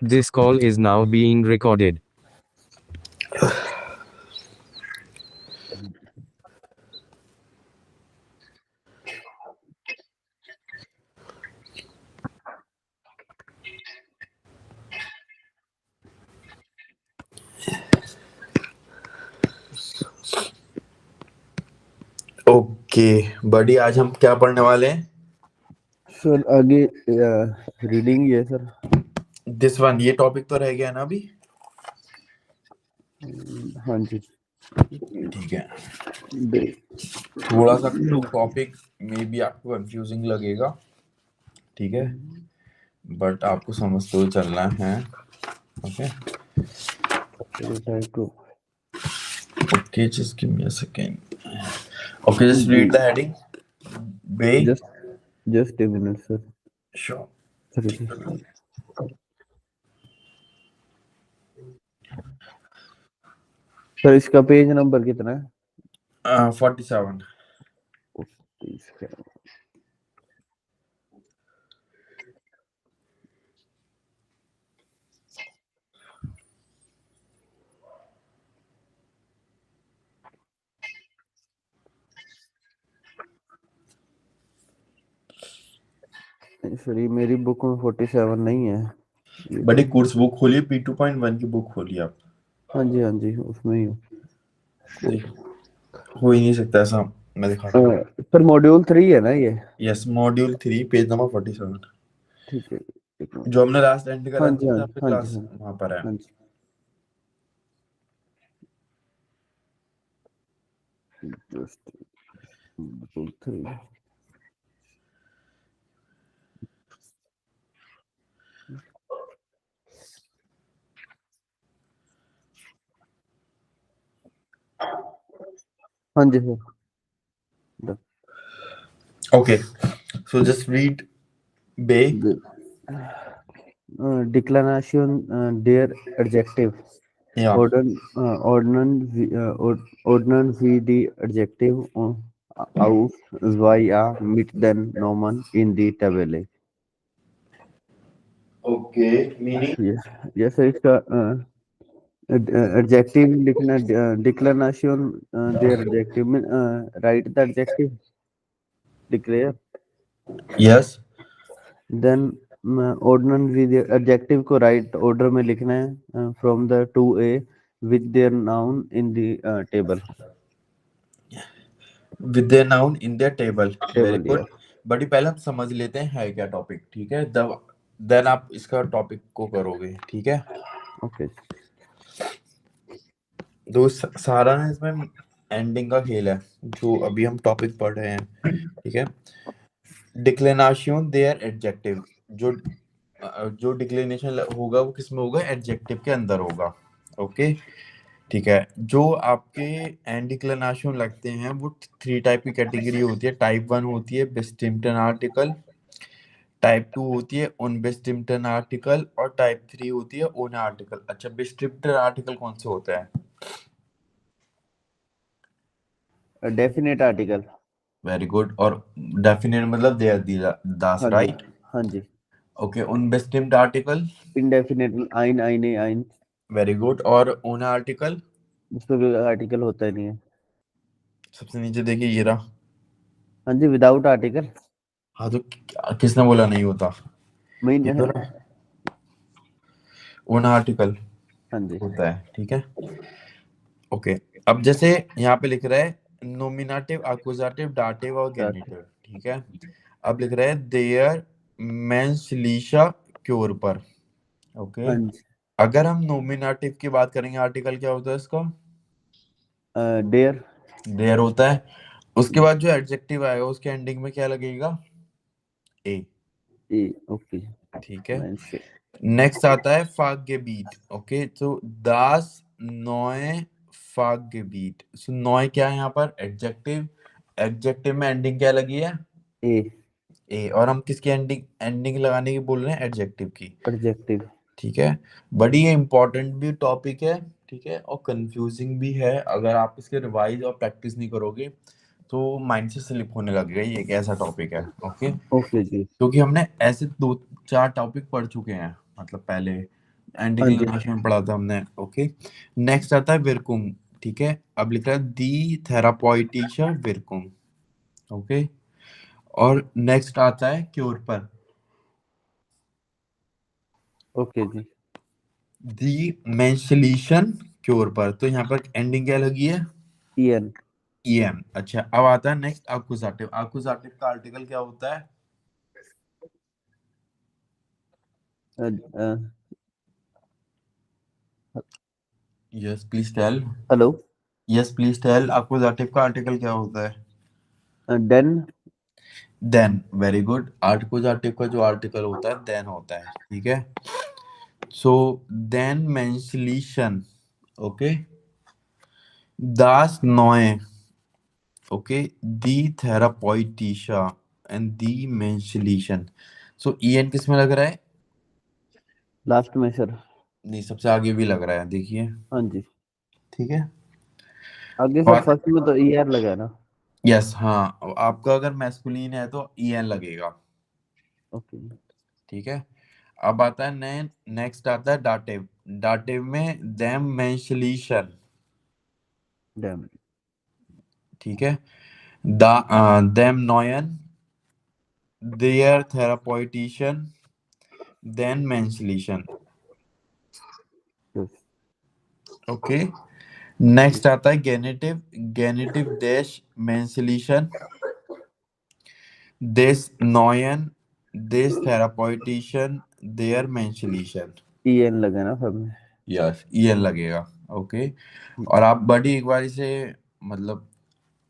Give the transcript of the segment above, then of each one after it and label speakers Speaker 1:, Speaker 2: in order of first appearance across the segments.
Speaker 1: This call is now being recorded.
Speaker 2: Okay बड़ी, आज हम क्या पढ़ने वाले हैं?
Speaker 3: सर आगे रीडिंग है सर।
Speaker 2: दिस वन, ये टॉपिक तो रह गया ना अभी?
Speaker 3: हाँ जी
Speaker 2: ठीक है। थोड़ा सा टॉपिक मे बी आपको कंफ्यूजिंग लगेगा, ठीक है, बट आपको समझ तो चलना है। Okay okay, just give me a second. Okay, just read the heading. बे
Speaker 3: just a minute sir.
Speaker 2: Sure.
Speaker 3: Sir इसका पेज नंबर कितना है?
Speaker 2: 47।
Speaker 3: सर ये मेरी बुक में 47 नहीं है।
Speaker 2: बड़ी कोर्स बुक खोलिए, P2.1 की बुक खोलिए आप।
Speaker 3: हाँ जी उसमें ही हूँ।
Speaker 2: हो ही नहीं सकता ऐसा, मैं दिखाता हूँ।
Speaker 3: सर मॉड्यूल 3 है ना ये?
Speaker 2: Yes, module 3 page number 47।
Speaker 3: ठीक है।
Speaker 2: जो हमने लास्ट एंड करा
Speaker 3: हाँ
Speaker 2: था
Speaker 3: जी हाँ
Speaker 2: आपकी
Speaker 3: हाँ जी
Speaker 2: क्लास,
Speaker 3: हाँ
Speaker 2: वहां पर है।
Speaker 3: हाँ जी। Just module 3। हाँ जी sir.
Speaker 2: Okay, so just read Bay.
Speaker 3: Declination their adjective.
Speaker 2: Yeah.
Speaker 3: Ordnance wie die adjective aus via mit den Nomen in die Tabelle.
Speaker 2: Okay, meaning?
Speaker 3: जैसे इसका adjective लिखना, declination their adjective में write the adjective, declare,
Speaker 2: Yes.
Speaker 3: then ordinance with the adjective को right order में लिखना है from the to a with their noun in the table.
Speaker 2: With their noun in their table. Very
Speaker 3: Table,
Speaker 2: good.
Speaker 3: yeah.
Speaker 2: बड़ी पहले हम समझ लेते हैं है क्या टॉपिक, ठीक है, देन आप इसका टॉपिक को करोगे, ठीक है।
Speaker 3: Okay.
Speaker 2: दोस्त सारा ना इसमें एंडिंग का खेल है, जो अभी हम टॉपिक पढ़ रहे हैं, ठीक है। डिक्लेनेशन देयर एडजेक्टिव, जो जो डिक्लेनेशन होगा वो किस में होगा? एडजेक्टिव के अंदर होगा। ओके, ठीक है। जो आपके एंड डिक्लेनेशन लगते हैं वो 3 टाइप की कैटेगरी होती है। टाइप 1 होती है बेस्टिम्प्टन आर्टिकल, टाइप 2 होती है अनबेस्टिम्प्टन आर्टिकल, और टाइप 3 होती है ओन आर्टिकल। अच्छा, बेस्टिम्प्टन आर्टिकल कौन से होता है?
Speaker 3: A definite article.
Speaker 2: Very good. और डेफिनेट मतलब देयर दास,
Speaker 3: हाँ जी
Speaker 2: राइट?
Speaker 3: हाँ जी।
Speaker 2: ओके, अनबेस्टिम्प्ट article?
Speaker 3: Indefinite ein eine ein।
Speaker 2: Very good. और ओन आर्टिकल?
Speaker 3: उस पर कोई आर्टिकल होता ही नहीं है।
Speaker 2: सबसे नीचे देखिए, ये रहा।
Speaker 3: हाँ जी, विदाउट आर्टिकल।
Speaker 2: हाँ तो किसने बोला नहीं होता?
Speaker 3: मीन
Speaker 2: ये तो रहा ओन आर्टिकल
Speaker 3: हाँ जी
Speaker 2: होता है, ठीक है। ओके, अब जैसे यहाँ पे लिख रहा है नोमिनेटिव, अक्यूजेटिव, डाटिव और गेनिटिव, ठीक है। अब लिख रहा है देयर मेंस लीशा क्योर पर। ओके,
Speaker 3: हाँ जी।
Speaker 2: अगर हम नोमिनेटिव की बात करेंगे, आर्टिकल क्या होता है इसका?
Speaker 3: डेयर।
Speaker 2: देयर होता है। उसके बाद जो एडजेक्टिव आएगा उसके एंडिंग में क्या लगेगा? ए।
Speaker 3: ओके।
Speaker 2: ठीक है। नेक्स्ट आता है फागेबीट। ओके, तो दास नॉय फागेबीट। सो नॉय क्या है यहाँ पर? एडजेक्टिव। एडजेक्टिव में एंडिंग क्या लगी है?
Speaker 3: ए।
Speaker 2: ए। और हम किसकी एंडिंग एंडिंग लगाने की बोल रहे हैं? एडजेक्टिव की,
Speaker 3: एडजेक्टिव।
Speaker 2: ठीक है। बड़ी ये इंपॉर्टेंट भी टॉपिक है, ठीक है, और कंफ्यूजिंग भी है। अगर आप इसके रिवाइज और प्रैक्टिस नहीं करोगे तो माइंड से स्लिप होने लगेगा। ये एक ऐसा टॉपिक है, ओके,
Speaker 3: ओके जी।
Speaker 2: क्योंकि हमने ऐसे 2-4 टॉपिक पढ़ चुके हैं, मतलब पहले एंड
Speaker 3: हाँ जी।
Speaker 2: डिक्लिनेशन में पढ़ा था हमने। ओके, नेक्स्ट आता है विरकुम। ठीक है, अब लिख रहा है दी थेरापॉइटिशा विरकुम। ओके, और नेक्स्ट आता है क्योर पर,
Speaker 3: ओके जी।
Speaker 2: दी मेंशलीशन क्योर पर। तो यहाँ पर एंडिंग क्या लगी है?
Speaker 3: EN।
Speaker 2: EM। अच्छा, अब आता है नेक्स्ट अक्यूजेटिव। अक्यूजेटिव का आर्टिकल क्या होता है? Yes please tell.
Speaker 3: Hello.
Speaker 2: Yes please tell, accusative का आर्टिकल क्या होता है?
Speaker 3: देन।
Speaker 2: देन, वेरी गुड। अक्यूजेटिव का जो आर्टिकल होता है देन होता है। ठीक है, सो देन मेंशलीशन। Okay, das neue, okay, die Therapeutische and die Menschlichen। So en किस में लग रहा है?
Speaker 3: लास्ट में सर।
Speaker 2: नहीं, सबसे आगे भी लग रहा है, देखिए।
Speaker 3: हाँ जी।
Speaker 2: ठीक है,
Speaker 3: आगे सर
Speaker 2: और
Speaker 3: फर्स्ट में तो ER लगा है ना।
Speaker 2: यस, हाँ, आपका अगर मैस्कुलिन है तो en लगेगा।
Speaker 3: ओके।
Speaker 2: ठीक है, अब आता है नेक्स्ट आता है डाटिव। डाटिव में देम मेंशलीशन।
Speaker 3: डैम।
Speaker 2: ठीक है, देम नॉयन देयर थेरापॉइटिशियन देन मेंशलीशन। ओके, नेक्स्ट आता है गेनेटिव। गेनेटिव डैश मेंशलीशन दिस नॉयन दिस थेरापॉइटिशियन देयर मेंशलीशन।
Speaker 3: EN लगा है ना सब में।
Speaker 2: यस, ईएन लगेगा। ओके, और आप बड़ी एक बार इसे मतलब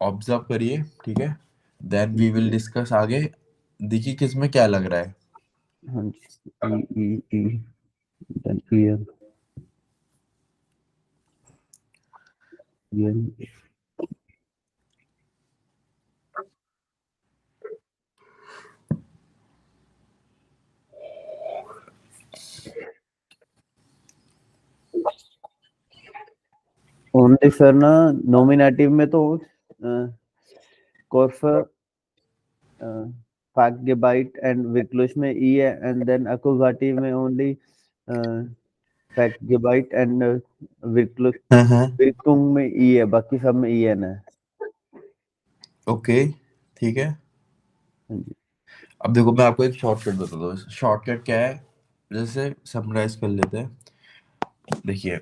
Speaker 2: ऑब्जर्व करिए। ठीक है, देन वी विल डिस्कस आगे। देखिए किस में क्या लग रहा है।
Speaker 3: हाँ जी। E देन EN। EN। ओनली सर ना, नॉमिनेटिव में तो कॉर्फ फैक्टबाइट एंड विक्लुश में ई है, एंड देन अकोगाटिव में ओनली फैक्टबाइट एंड विक्लुश विक्टुंग में ई है, बाकी सब में EN है।
Speaker 2: ओके, ठीक है।
Speaker 3: हाँ जी।
Speaker 2: अब देखो, मैं आपको एक शॉर्टकट बता दूँ। शॉर्टकट क्या है, जैसे समराइज कर लेते हैं। देखिए,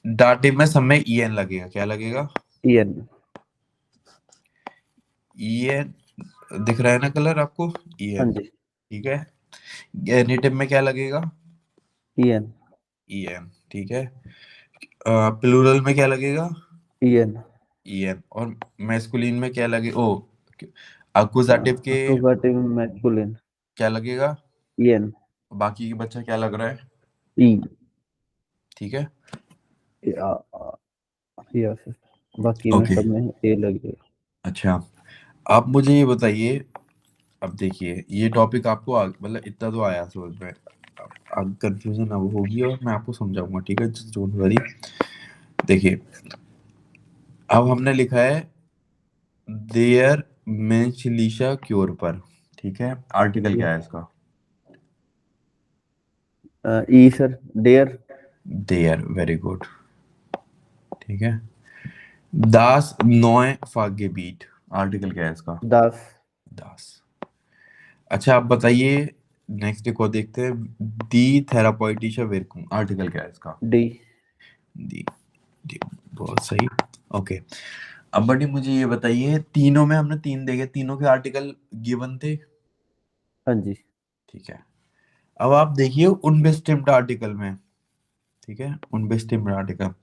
Speaker 2: डाटिव में सब में ईएन लगेगा। क्या लगेगा?
Speaker 3: EN।
Speaker 2: ईएन दिख रहा है ना कलर आपको?
Speaker 3: हाँ
Speaker 2: ईएन।
Speaker 3: जी।
Speaker 2: ठीक है, गेनिटिव में क्या लगेगा?
Speaker 3: EN।
Speaker 2: ईएन। ठीक है, प्लूरल में क्या लगेगा?
Speaker 3: EN।
Speaker 2: ईएन। और मैस्कुलिन में क्या लगे? ओ, अक्यूजेटिव के
Speaker 3: अकोगाटिव में मैस्कुलिन
Speaker 2: क्या लगेगा?
Speaker 3: EN।
Speaker 2: बाकी के बच्चा क्या लग रहा है?
Speaker 3: E।
Speaker 2: ठीक है,
Speaker 3: यस, बाकी में
Speaker 2: ओके।
Speaker 3: सब में ए लगेगा।
Speaker 2: अच्छा, आप मुझे ये बताइए। अब देखिए, ये टॉपिक आपको मतलब इतना तो आया समझ में। अब कंफ्यूजन अब होगी और मैं आपको समझाऊंगा। ठीक है, डोंट वरी। देखिए, अब हमने लिखा है देयर मेंशलीशा क्योर पर। ठीक है, आर्टिकल क्या है इसका?
Speaker 3: ई सर, डेयर।
Speaker 2: देयर, वेरी गुड। ठीक है, दास नोए फागे बीट। आर्टिकल क्या है इसका?
Speaker 3: दास।
Speaker 2: दास। अच्छा, आप बताइए, नेक्स्ट को देखते हैं। दी थेरापॉइटिशा विरकुम। आर्टिकल क्या है इसका?
Speaker 3: डी।
Speaker 2: दी, दी, बहुत सही। ओके, अब बड़ी मुझे ये बताइए, तीनों में हमने तीन देखे, तीनों के आर्टिकल गिवन थे।
Speaker 3: हाँ जी।
Speaker 2: ठीक है, अब आप देखिए उनबेस्टिम्ड आर्टिकल में। ठीक है, उनबेस्टिम्ड आर्टिकल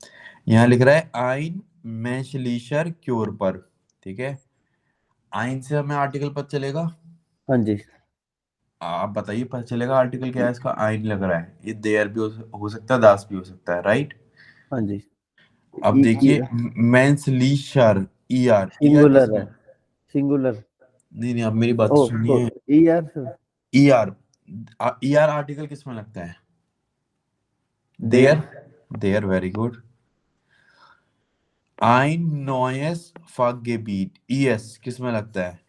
Speaker 2: यहाँ लिख रहा है आइन मेंशलीशर क्योर पर। ठीक है, आइन से हमें आर्टिकल पता चलेगा।
Speaker 3: हाँ जी।
Speaker 2: आप बताइए, पता चलेगा आर्टिकल क्या है इसका? आइन लग रहा है, ये देयर भी हो सकता है, दास भी हो सकता है, राइट?
Speaker 3: हाँ जी।
Speaker 2: अब
Speaker 3: ई ई
Speaker 2: देखिए, मेंशलीशर, ईआर। ईआर किस
Speaker 3: सिंगुलर
Speaker 2: में?
Speaker 3: है। सिंगुलर।
Speaker 2: नहीं नहीं, आप मेरी बात
Speaker 3: ओ
Speaker 2: तो
Speaker 3: तो
Speaker 2: सुनिए।
Speaker 3: E R sir.
Speaker 2: ER, ER article किस में लगता है? देयर।
Speaker 3: देयर।
Speaker 2: देयर, वेरी गुड। आइन नॉयस फागेबीट, ईएस किस में लगता है?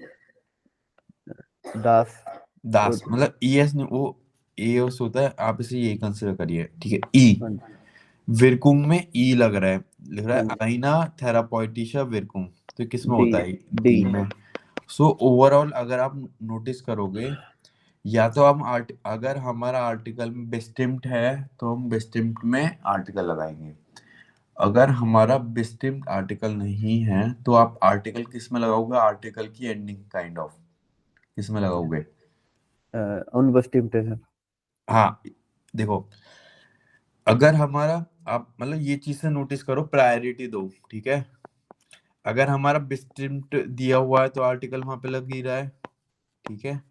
Speaker 3: दास।
Speaker 2: दास, मतलब ईएस नहीं, वो एओस होता है, आप इसे ये कंसिडर करिए, ठीक है। ई
Speaker 3: हाँ
Speaker 2: विरकुंग में ई लग रहा है, लिख रहा
Speaker 3: हाँ
Speaker 2: है
Speaker 3: जी,
Speaker 2: आइना थेरापॉइटिशा विरकुंग, तो किस में
Speaker 3: डी
Speaker 2: होता है?
Speaker 3: डी
Speaker 2: डी में। सो ओवरऑल अगर आप नोटिस करोगे, या तो हम अगर हमारा आर्टिकल में बिस्टिम्प्ट है तो हम बिस्टिम्प्ट में आर्टिकल लगाएंगे, अगर हमारा बिस्टिम्प्ट आर्टिकल नहीं है तो आप आर्टिकल किस में लगाओगे? आर्टिकल की एंडिंग काइंड ऑफ किस में लगाओगे?
Speaker 3: उन बस टीम पे सर।
Speaker 2: हाँ, देखो, अगर हमारा, आप मतलब ये चीज से नोटिस करो, प्रायोरिटी दो, ठीक है। अगर हमारा बिस्टिम्प्ट दिया हुआ है तो आर्टिकल वहां पे लग ही रहा है, ठीक है।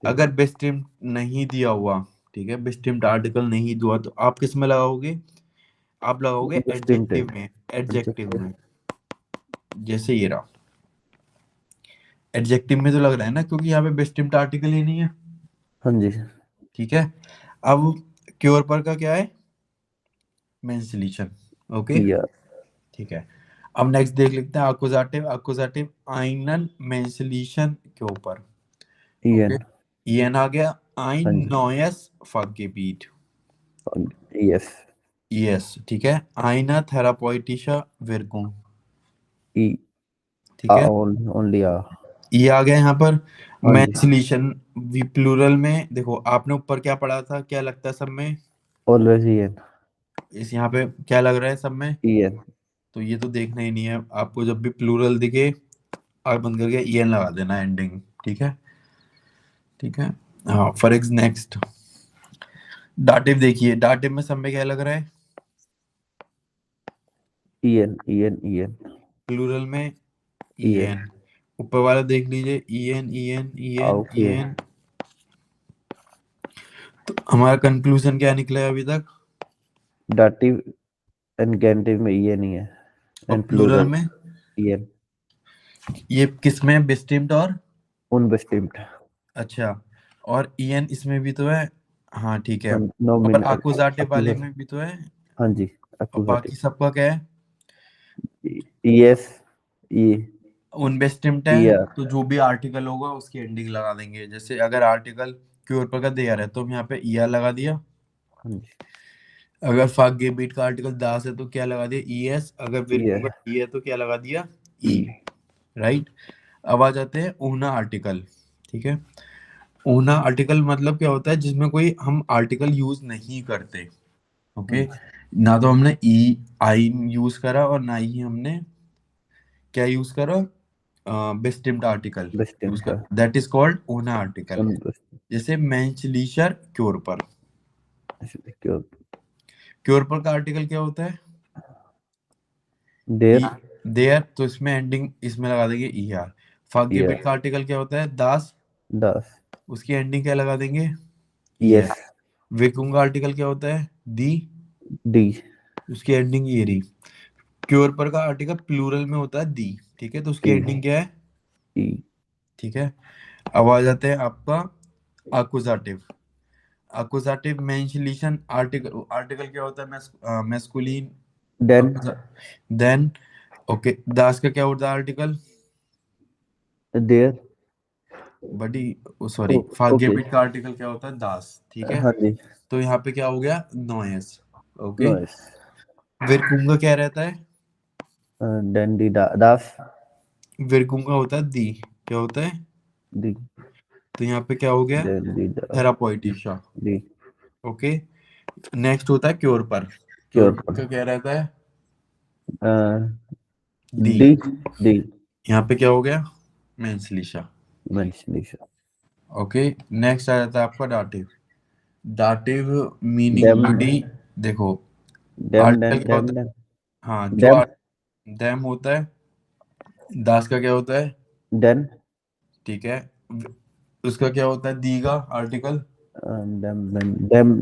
Speaker 2: अगर बिस्टिम्प्ट नहीं दिया हुआ, ठीक है, बिस्टिम्प्ट आर्टिकल नहीं दिया तो आप किस में लगाओगे? आप लगाओगे
Speaker 3: बस टीम पे
Speaker 2: एडजेक्टिव में, एडजेक्टिव में। जैसे ये रहा, एडजेक्टिव में तो लग रहा है ना, क्योंकि यहाँ पे बिस्टिम्प्ट आर्टिकल ही नहीं है,
Speaker 3: हाँ जी,
Speaker 2: ठीक है। अब क्योर पर का क्या है? मेंसलीशन, ओके,
Speaker 3: या
Speaker 2: ठीक है। अब नेक्स्ट देख लेते हैं अकुजाटिव, अकुजाटिव आइनन मेंसलीशन के ऊपर, ओके।
Speaker 3: ईएन।
Speaker 2: ईएन आ गया,
Speaker 3: हाँ
Speaker 2: आइन
Speaker 3: जी,
Speaker 2: नॉयस फगेबीट,
Speaker 3: यस।
Speaker 2: यस, ठीक है। आइना थेरापॉइटिशा विरकुम,
Speaker 3: ई
Speaker 2: ठीक है।
Speaker 3: ओनली आ।
Speaker 2: ये आ गया यहाँ पर।
Speaker 3: हाँ जी,
Speaker 2: मेंसलीशन प्लूरल में देखो, आपने ऊपर क्या पढ़ा था, क्या लगता है सब में?
Speaker 3: Always EN.
Speaker 2: इस यहाँ पे क्या लग रहा है सब में?
Speaker 3: ईएन।
Speaker 2: तो ये तो देखना ही नहीं है आपको, जब भी प्लूरल दिखे आग बंद करके ईएन लगा देना एंडिंग, ठीक है, ठीक है। हाँ, फॉर एग्ज नेक्स्ट डाटिव देखिए, डाटिव में सब में क्या लग रहा है?
Speaker 3: ईएन ईएन ईएन
Speaker 2: प्लूरल में
Speaker 3: ईएन।
Speaker 2: ईएन। ऊपर वाला देख लीजिए, ईएन ईएन ईएन
Speaker 3: ओके।
Speaker 2: ईएन। तो हमारा कंक्लूजन क्या निकला है अभी तक?
Speaker 3: डाटिव एंड गेंटिव में ईएन ही है,
Speaker 2: और
Speaker 3: एंड
Speaker 2: प्लूरल
Speaker 3: प्लूरल
Speaker 2: में
Speaker 3: ईएन।
Speaker 2: ये किस में? बिस्टिम्ड और,
Speaker 3: उन बस्टिम्ड।
Speaker 2: अच्छा, और ईएन इसमें भी तो है, हाँ ठीक है। और
Speaker 3: नॉमिनल
Speaker 2: आकुजाटिव वाले
Speaker 3: अक्यूजेटिव।
Speaker 2: में भी तो है।
Speaker 3: हाँ जी,
Speaker 2: और
Speaker 3: अक्यूजेटिव।
Speaker 2: बाकी सबका क्या है?
Speaker 3: ईएस ई
Speaker 2: उन बेस्टिम्ड है,
Speaker 3: ईआर।
Speaker 2: तो जो भी आर्टिकल होगा उसकी एंडिंग लगा देंगे। जैसे अगर आर्टिकल के ऊपर का देयर है तो हम यहाँ पे ईआर लगा दिया।
Speaker 3: हाँ जी,
Speaker 2: अगर फाग गे बीट का आर्टिकल दास है तो क्या लगा दिया? ईएस। अगर विरकू
Speaker 3: ईआर
Speaker 2: का ई है तो क्या लगा दिया?
Speaker 3: ई।
Speaker 2: ई, राइट। अब आ जाते हैं ऊना आर्टिकल, ठीक है। ऊना आर्टिकल मतलब क्या होता है? जिसमें कोई हम आर्टिकल यूज नहीं करते,
Speaker 3: हाँ
Speaker 2: ओके।
Speaker 3: जी,
Speaker 2: ना तो हमने ई आई यूज करा और ना ही हमने क्या यूज करा, बेस्टिम्ड आर्टिकल यूज
Speaker 3: बस्टिम्ड
Speaker 2: कर,
Speaker 3: है।
Speaker 2: दैट इज कॉल्ड ओना आर्टिकल।
Speaker 3: उन
Speaker 2: जैसे मेंचलीशर क्योर पर,
Speaker 3: बस्टिम्ड
Speaker 2: क्योर पर का आर्टिकल क्या होता है? ई,
Speaker 3: देयर
Speaker 2: देयर, तो इसमें एंडिंग इसमें लगा देंगे ई आर। फाग्यबिट
Speaker 3: ईआर
Speaker 2: का आर्टिकल क्या होता है? दास,
Speaker 3: दास
Speaker 2: उसकी एंडिंग क्या लगा देंगे? ई
Speaker 3: यस
Speaker 2: एस। विकुंग का आर्टिकल क्या होता है? दी,
Speaker 3: डी
Speaker 2: उसकी एंडिंग ये रही। क्योर पर का आर्टिकल प्लूरल में होता है दी, ठीक है, तो उसकी
Speaker 3: डी
Speaker 2: एंडिंग क्या है?
Speaker 3: ई।
Speaker 2: ठीक है। अब आ जाते हैं आपका अकुजाटिव, अकुजाटिव मेंशलीशन आर्टिकल, आर्टिकल क्या होता है? मैस्कुलिन,
Speaker 3: देन
Speaker 2: देन, ओके। दास का क्या होता है आर्टिकल?
Speaker 3: देयर।
Speaker 2: बडी, सॉरी,
Speaker 3: ओके।
Speaker 2: फाग्यबिट का आर्टिकल क्या होता है? दास, ठीक है।
Speaker 3: हाँ जी,
Speaker 2: तो यहाँ पे क्या हो गया? Noise, okay.
Speaker 3: नॉइस।
Speaker 2: विरकुंगा क्या रहता है?
Speaker 3: देन डी दास
Speaker 2: विरकुंगा होता है दी, क्या होता है?
Speaker 3: डी।
Speaker 2: तो यहाँ पे क्या हो गया?
Speaker 3: देन डी
Speaker 2: थेरापॉइटिशा,
Speaker 3: डी
Speaker 2: ओके। नेक्स्ट होता है क्योर पर, क्योर
Speaker 3: क्योर
Speaker 2: पर
Speaker 3: पर
Speaker 2: का क्या रहता है? डी,
Speaker 3: डी डी
Speaker 2: यहाँ पे क्या हो गया? मेंसलीशा,
Speaker 3: मेंशलिशन।
Speaker 2: ओके। नेक्स्ट आ जाता है आपका दाटिव, दाटिव मीनिंग
Speaker 3: डेम
Speaker 2: बडी, देखो,
Speaker 3: डेम
Speaker 2: आर्टिकल
Speaker 3: डेम
Speaker 2: क्या
Speaker 3: डेम
Speaker 2: होता
Speaker 3: डेम
Speaker 2: है? हाँ, जो
Speaker 3: डेम
Speaker 2: डैम होता है। दास का क्या होता है?
Speaker 3: देन
Speaker 2: ठीक है। उसका क्या होता है? दी का आर्टिकल?
Speaker 3: डेम डेम डेम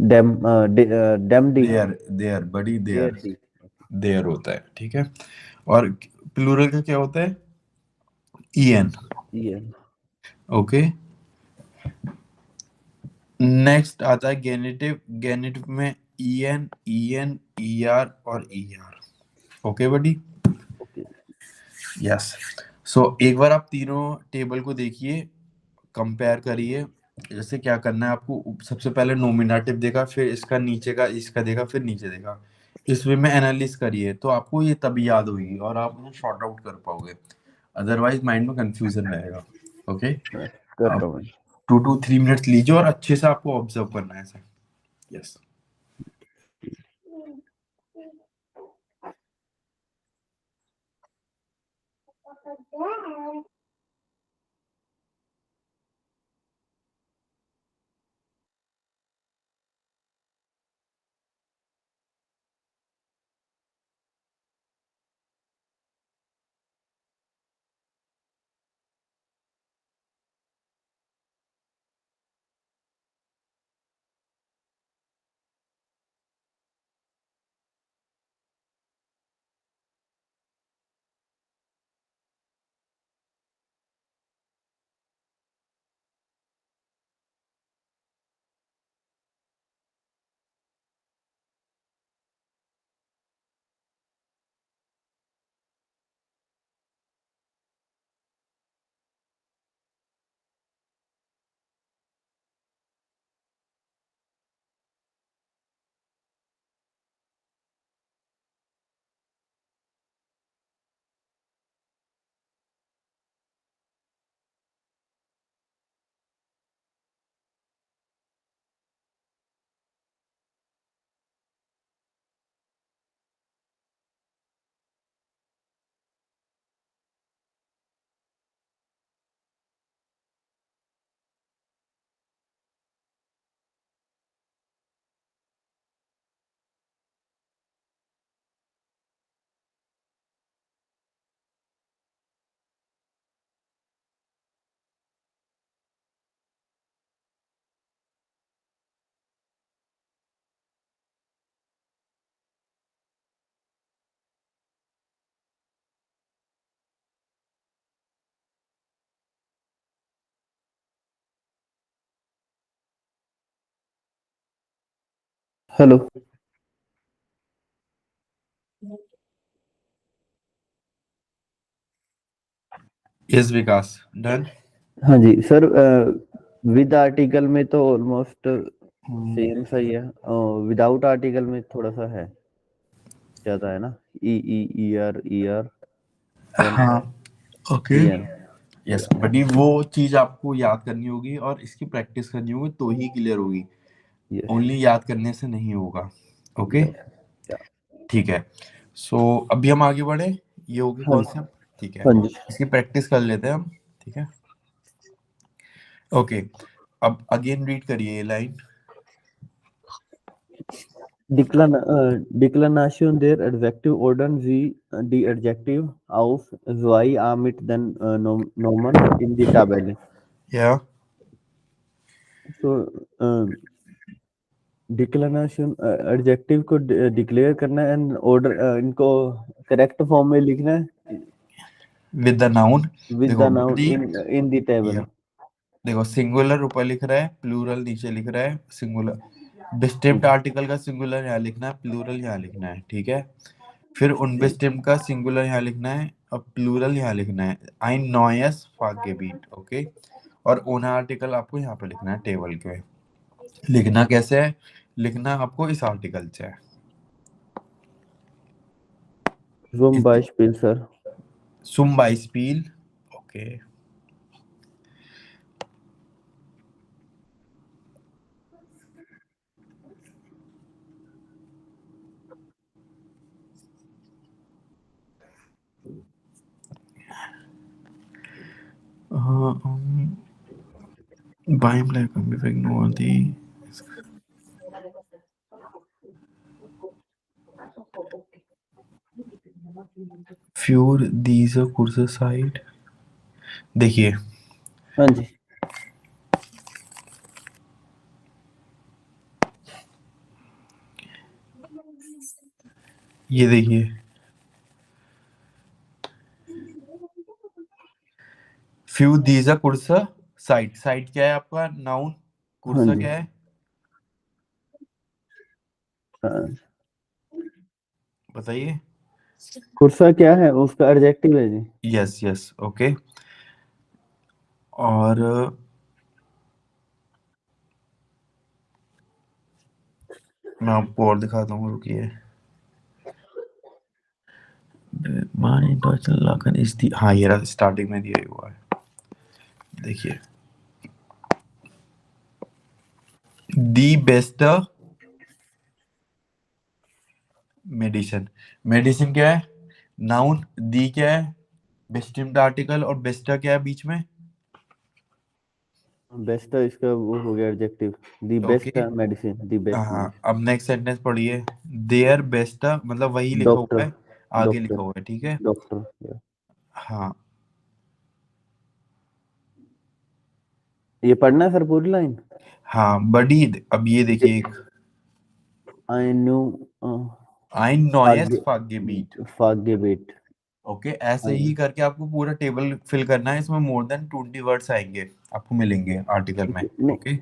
Speaker 3: डेम डी
Speaker 2: देयर, देयर बड़ी,
Speaker 3: देयर
Speaker 2: देयर,
Speaker 3: डी।
Speaker 2: देयर होता है, ठीक है। और प्लूरल का क्या होता है? ईएन,
Speaker 3: ये
Speaker 2: ओके। नेक्स्ट आता है गेनेटिव, गेनेटिव में ईएन ईएन ईआर और ईआर, ओके बडी,
Speaker 3: ओके।
Speaker 2: यस। सो एक बार आप तीनों टेबल को देखिए, कंपेयर करिए, जैसे क्या करना है आपको, सबसे पहले नोमिनेटिव देगा, फिर इसका नीचे का इसका देगा, फिर नीचे देगा। इस वे में एनालिसिस करिए तो आपको ये तभी याद होगी और आप उन्हें शॉर्ट आउट कर पाओगे, अदरवाइज माइंड में कंफ्यूजन रहेगा। ओके,
Speaker 3: कर रहा
Speaker 2: आप
Speaker 3: हूँ।
Speaker 2: 2 to 3 मिनट्स लीजिए और अच्छे से आपको ऑब्जर्व करना है सर। यस।
Speaker 3: हेलो।
Speaker 2: यस विकास, डन।
Speaker 3: हाँ जी सर, विद आर्टिकल में तो ऑलमोस्ट सेम सही है, विदाउट आर्टिकल में थोड़ा सा है, ज्यादा है ना, ई ई ई आर देन
Speaker 2: हाँ, okay.
Speaker 3: E N.
Speaker 2: Yes buddy वो चीज आपको याद करनी होगी और इसकी प्रैक्टिस करनी होगी तो ही क्लियर होगी,
Speaker 3: यस
Speaker 2: ओनली याद करने से नहीं होगा। Okay,
Speaker 3: yes.
Speaker 2: ठीक है। सो अभी हम आगे बढ़े, ये होगी
Speaker 3: हाँ
Speaker 2: कॉन्सेप्ट, ठीक है।
Speaker 3: हाँ जी।
Speaker 2: इसकी प्रैक्टिस कर लेते हैं हम, ठीक है। ओके, अब अगेन रीड करिए ये line.
Speaker 3: Declination der Adjective ordern sie die Adjective auf zwei A mit den Nomen in die Tabelle.
Speaker 2: या
Speaker 3: So, डिक्लेनेशन एडजेक्टिव को डिक्लेयर करना है एंड ऑर्डर इनको करेक्ट फॉर्म में लिखना है
Speaker 2: with the noun.
Speaker 3: With the
Speaker 2: देखो
Speaker 3: नाउन
Speaker 2: बड़ी,
Speaker 3: इन द टेबल।
Speaker 2: या देखो सिंगुलर ऊपर लिख रहा है, प्लूरल नीचे लिख रहा है, सिंगुलर डिस्टिंक्ट आर्टिकल का सिंगुलर यहाँ लिखना है, प्लूरल यहाँ लिखना है, ठीक है। फिर उनडिस्टिंक्ट का सिंगुलर यहाँ लिखना है और प्लूरल यहाँ लिखना है, ein neues Fachgebiet, ओके। और ओनर आर्टिकल आपको यहाँ पे लिखना है टेबल के। लिखना कैसे है, लिखना आपको इस आर्टिकल से है,
Speaker 3: zum Beispiel sir.
Speaker 2: zum Beispiel, okay. beim Bleiben bewegen nur die für diese kurze Zeit। देखिए
Speaker 3: हाँ जी।
Speaker 2: ये देखिए, फ्यू दीजा कुर्सा साइट, साइट क्या है आपका नाउन,
Speaker 3: हाँ
Speaker 2: कुर्सा
Speaker 3: जी।
Speaker 2: क्या है बताइए।
Speaker 3: कुर्सा क्या है, उसका एडजेक्टिव है जी।
Speaker 2: Yes yes, okay. और मैं आपको और दिखाता हूँ, रुकिए। मान इंटरनेशनल लाखन इस दी, हाँ ये रहा, स्टार्टिंग में दिया हुआ है, देखिए। दी बेस्ट मेडिसिन, मेडिसिन क्या है, नाउन, दी क्या है, बेस्ट आर्टिकल, और बेस्टा क्या है बीच में।
Speaker 3: बेस्ट इसका वो हो गया adjective, the best
Speaker 2: okay,
Speaker 3: medicine, the best
Speaker 2: हाँ
Speaker 3: मेडिसिन।
Speaker 2: अब नेक्स्ट सेंटेंस पढ़िए। देयर बेस्ट, मतलब वही लिखा हुआ
Speaker 3: डॉक्टर,
Speaker 2: है, आगे लिखा
Speaker 3: डॉक्टर,
Speaker 2: हुआ है, ठीक है।
Speaker 3: डॉक्टर।
Speaker 2: हाँ
Speaker 3: ये पढ़ना है सर पूरी लाइन?
Speaker 2: हाँ बड़ी, अब ये देखिए एक,
Speaker 3: आई न्यू
Speaker 2: ein neues Fachgebiet।
Speaker 3: फागेबेट।
Speaker 2: ओके, ऐसे ही करके आपको पूरा टेबल फिल करना है, इसमें मोर देन 20 वर्ड्स आएंगे, आपको मिलेंगे आर्टिकल में।
Speaker 3: नहीं
Speaker 2: ओके,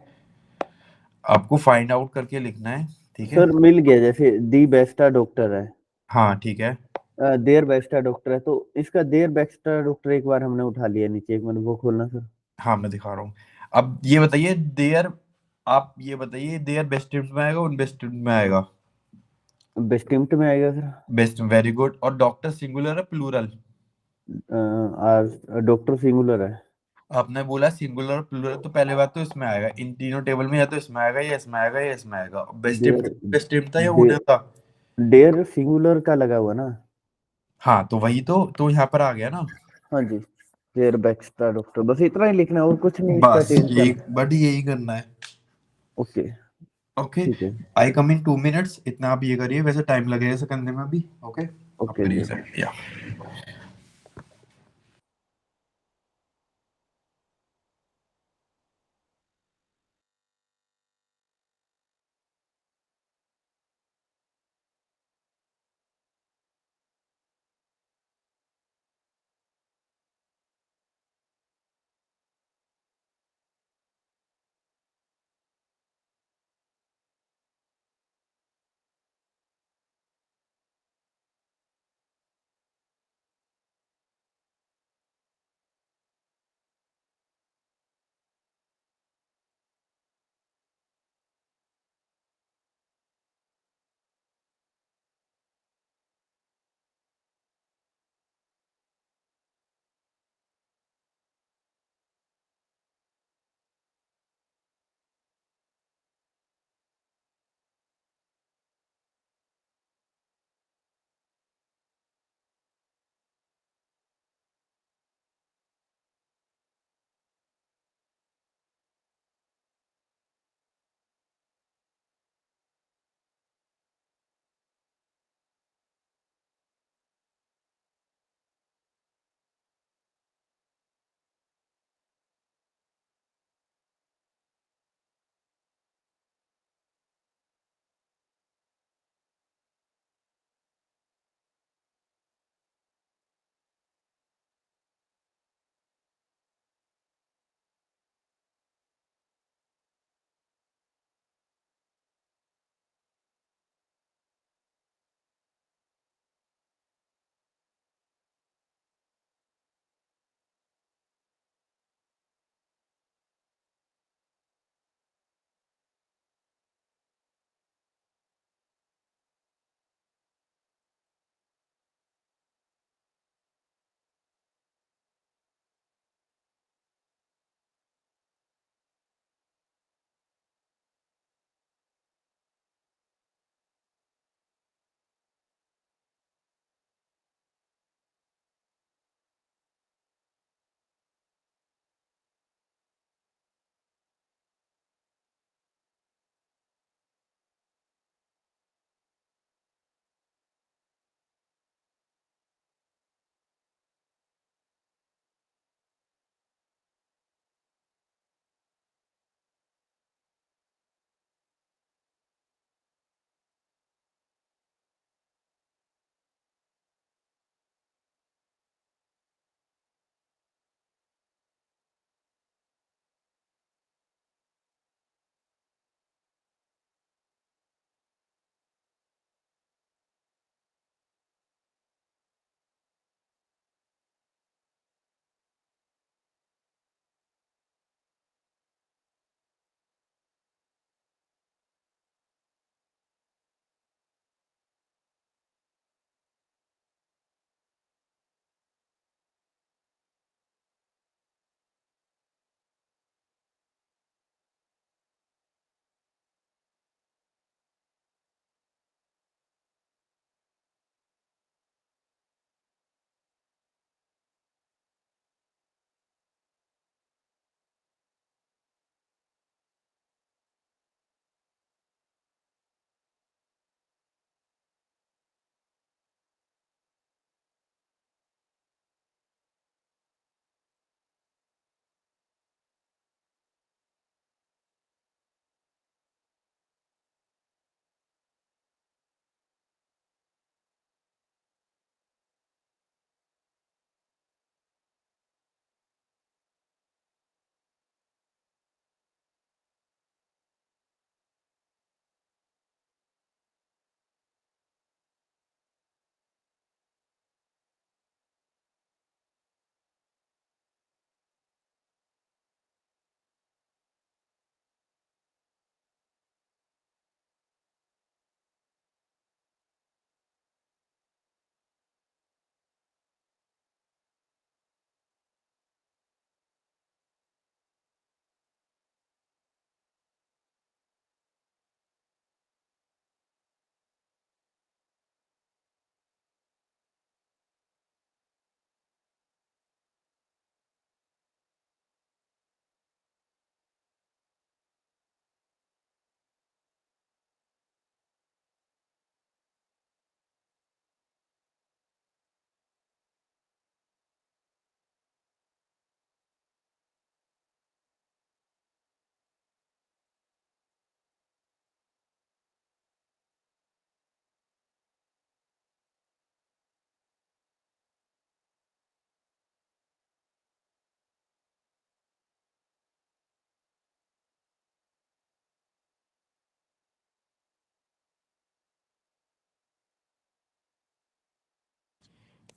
Speaker 2: आपको फाइंड आउट करके लिखना है, ठीक है।
Speaker 3: सर, मिल गया, जैसे दी बेस्टा डॉक्टर है,
Speaker 2: हाँ ठीक है।
Speaker 3: देयर बेस्टा डॉक्टर है, तो इसका देयर बेस्टा डॉक्टर एक बार हमने उठा लिया नीचे, एक मिनट वो खोलना सर।
Speaker 2: हाँ मैं दिखा रहा हूँ। अब ये बताइए देयर, आप ये बताइए देयर बेस्ट में आएगा, उन बेस्ट में आएगा।
Speaker 3: बेस्टिम्ट में आएगा सर।
Speaker 2: Best, very good. और डॉक्टर सिंगुलर है प्लूरल?
Speaker 3: डॉक्टर सिंगुलर है।
Speaker 2: आपने बोला सिंगुलर और प्लूरल, तो पहले बात तो इसमें आएगा, इन तीनों टेबल में, या तो इसमें आएगा या इसमें आएगा या इसमें आएगा। बेस्ट,
Speaker 3: देयर,
Speaker 2: बेस्ट था या
Speaker 3: डे
Speaker 2: उन्हें था?
Speaker 3: डेयर सिंगुलर का लगा हुआ ना।
Speaker 2: हाँ तो वही तो यहाँ पर आ गया ना।
Speaker 3: हाँ जी, देयर बेस्टा डॉक्टर, बस इतना ही लिखना है और कुछ नहीं, इसका
Speaker 2: बस
Speaker 3: टेंशन।
Speaker 2: यही, बट यही करना है।
Speaker 3: ओके,
Speaker 2: ओके,
Speaker 3: ठीक है।
Speaker 2: आई कम इन 2 मिनट्स, इतना आप ये करिए, वैसे टाइम लगेगा इसे करने में अभी। ओके, आप
Speaker 3: ओके
Speaker 2: करिए
Speaker 3: जी।
Speaker 2: सर, या।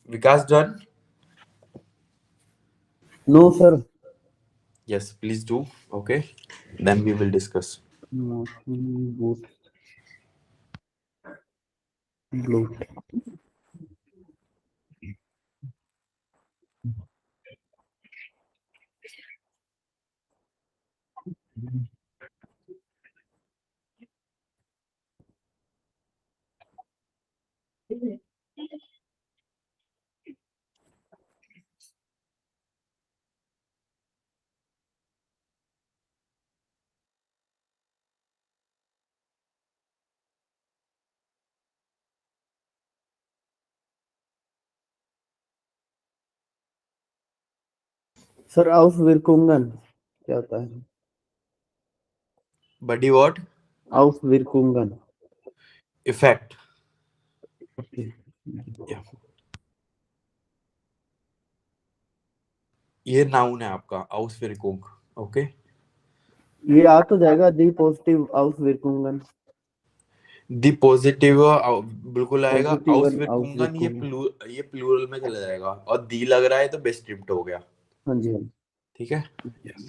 Speaker 2: Vikas done?
Speaker 3: No, sir.
Speaker 2: Yes, please do. Okay, then we will discuss.
Speaker 3: Motion boost blue. Sir Auswirkungen क्या होता है?
Speaker 2: Buddy, what?
Speaker 3: Auswirkungen.
Speaker 2: Effect.
Speaker 3: Okay.
Speaker 2: Yeah. ये नाउन है आपका Auswirkung. ओके,
Speaker 3: ये आ तो जाएगा the positive Auswirkungen.
Speaker 2: The positive बिल्कुल आएगा.
Speaker 3: Positive
Speaker 2: Auswirkungen
Speaker 3: Auswirkungen.
Speaker 2: ये प्लूरल में चला जाएगा और दी लग रहा है तो बेस्टिम्ट हो गया.
Speaker 3: हाँ जी, हाँ जी.
Speaker 2: ठीक है. Yes.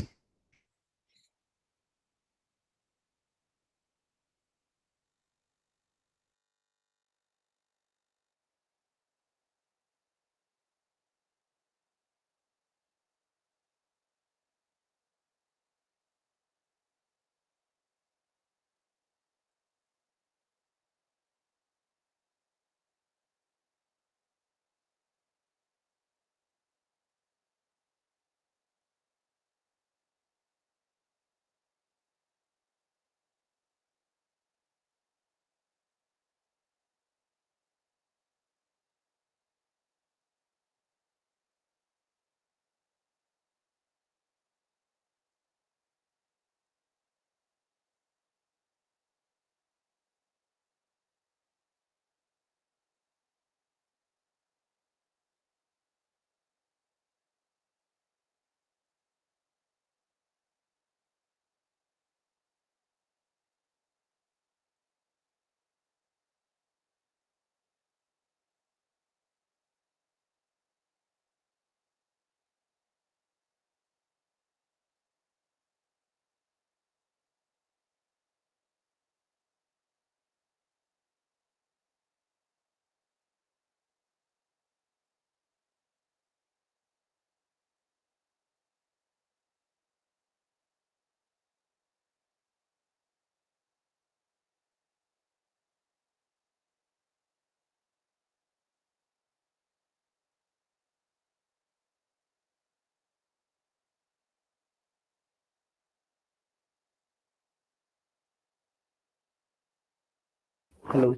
Speaker 3: Hello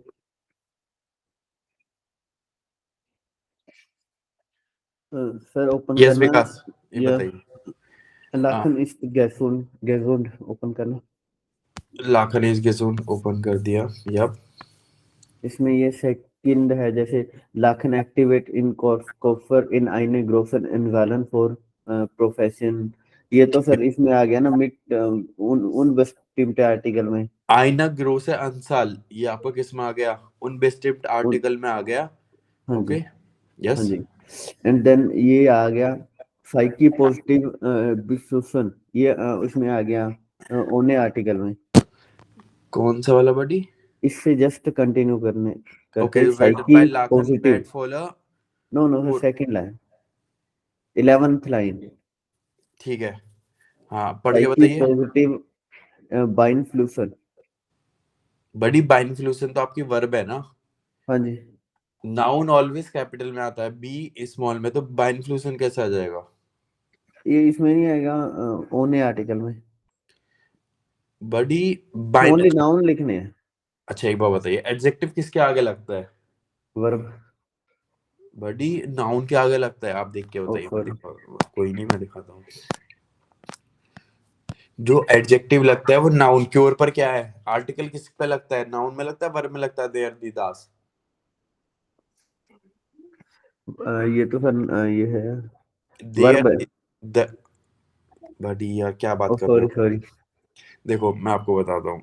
Speaker 3: sir, open
Speaker 2: Yes,
Speaker 3: करना.
Speaker 2: विकास, ये
Speaker 3: या
Speaker 2: बताइए. हाँ,
Speaker 3: लाखन इस गैसोन ओपन करना.
Speaker 2: लाखनीज गेसून ओपन कर दिया. यप.
Speaker 3: इसमें ये सेकंड है, जैसे लाखन एक्टिवेट इन कॉफर इन आइने ग्रोसर एनवालन फॉर प्रोफेशन. ये तो सर इसमें आ गया ना, मिड उन बस टीम आर्टिकल में.
Speaker 2: आइना ग्रोस है अंसाल, ये आपका किस में आ गया? उन बेस्टिप्ट आर्टिकल में आ गया.
Speaker 3: हाँ
Speaker 2: ओके.
Speaker 3: जी, हाँ
Speaker 2: यस.
Speaker 3: जी. एंड देन ये आ गया साइकी पॉजिटिव बिसुसन. ये उसमें आ गया ओने आर्टिकल में.
Speaker 2: कौन सा वाला बडी?
Speaker 3: इससे जस्ट कंटिन्यू
Speaker 2: ओके,
Speaker 3: करके
Speaker 2: वेट
Speaker 3: साइकी
Speaker 2: बाय लाखन
Speaker 3: पॉजिटिव.
Speaker 2: बैट फॉलो.
Speaker 3: No no sir, second line, 11th line.
Speaker 2: ठीक है. हाँ, पढ़ के
Speaker 3: साइकी
Speaker 2: बताइए.
Speaker 3: पॉजिटिव बाइनफ्लूसन.
Speaker 2: बड़ी बाइनफ्लूसन तो आपकी वर्ब है ना.
Speaker 3: हाँ जी.
Speaker 2: नाउन ऑलवेज कैपिटल में आता है, बी स्मॉल में, तो बाइनफ्लूसन कैसे आ जाएगा?
Speaker 3: ये इसमें नहीं आएगा ओने आर्टिकल में.
Speaker 2: बड़ी बाइन.
Speaker 3: ओनली नाउन लिखने हैं.
Speaker 2: अच्छा, एक बार बताइए, एडजेक्टिव किसके आगे लगता है?
Speaker 3: वर्ब.
Speaker 2: बड़ी नाउन के आगे लगता है. आप देख के बताइए, मैं
Speaker 3: ऑफर.
Speaker 2: दिखा. कोई नहीं, मैं दिखाता हूँ. जो एडजेक्टिव लगता है वो नाउन के ऊपर क्या है? आर्टिकल किस पे लगता है? नाउन में लगता है, वर्ब में लगता है? देयर दी दास.
Speaker 3: ये तो सर ये है, वर्ब है.
Speaker 2: देयर द. बड़ी यार, क्या
Speaker 3: ओ
Speaker 2: बात कर रहे
Speaker 3: सॉरी
Speaker 2: हो?
Speaker 3: सॉरी.
Speaker 2: देखो, मैं आपको बताता हूँ.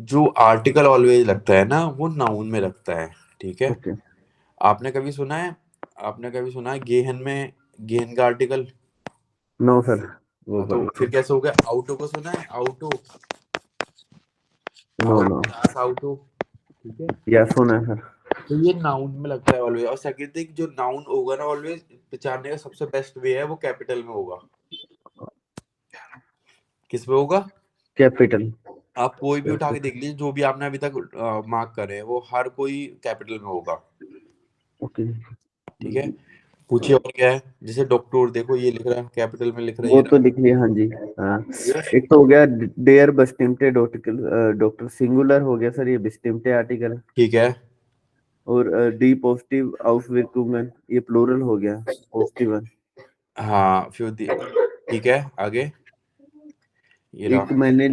Speaker 2: जो आर्टिकल ऑलवेज लगता है ना वो नाउन में लगता है, ठीक है।
Speaker 3: ओके।
Speaker 2: आपने कभी सुना है, गेहन में गेहन का आर्टिकल?
Speaker 3: नो सर, वो
Speaker 2: हाँ, तो
Speaker 3: कौन
Speaker 2: फिर
Speaker 3: सा?
Speaker 2: कैसे हो गया? आउटो को सुना है? आउटो,
Speaker 3: नो नो।
Speaker 2: दास आउटो, ठीक है।
Speaker 3: या सुना है सर।
Speaker 2: तो ये नाउन में लगता है ऑलवेज। और सेकंड थिंग, जो नाउन होगा ना ऑलवेज पहचानने का सबसे बेस्ट वे है वो कैपिटल में होगा। किस में होगा?
Speaker 3: कैपिटल।
Speaker 2: आप कोई भी उठा के देख लीजिए, जो भी आपने अभी तक मार्क करे हैं, वो हर कोई कैपिटल में होगा,
Speaker 3: ओके।
Speaker 2: ठीक है। पूछिए और क्या है। जैसे डॉक्टर, देखो ये लिख रहा है, कैपिटल में लिख रहा है
Speaker 3: वो
Speaker 2: ये
Speaker 3: तो
Speaker 2: रहा।
Speaker 3: लिख लिया, हाँ जी। हाँ,
Speaker 2: ये
Speaker 3: एक तो हो गया डेयर बस्टिमटे डॉक्टर, डॉक्टर सिंगुलर हो गया सर, ये बिस्टिमटे आर्टिकल।
Speaker 2: ठीक है।
Speaker 3: और डी पॉजिटिव आउसविर्कुमेन, ये प्लूरल हो गया, पॉजिटिव वन।
Speaker 2: हाँ फिर ठीक है, आगे ये रहा।
Speaker 3: एक मैंने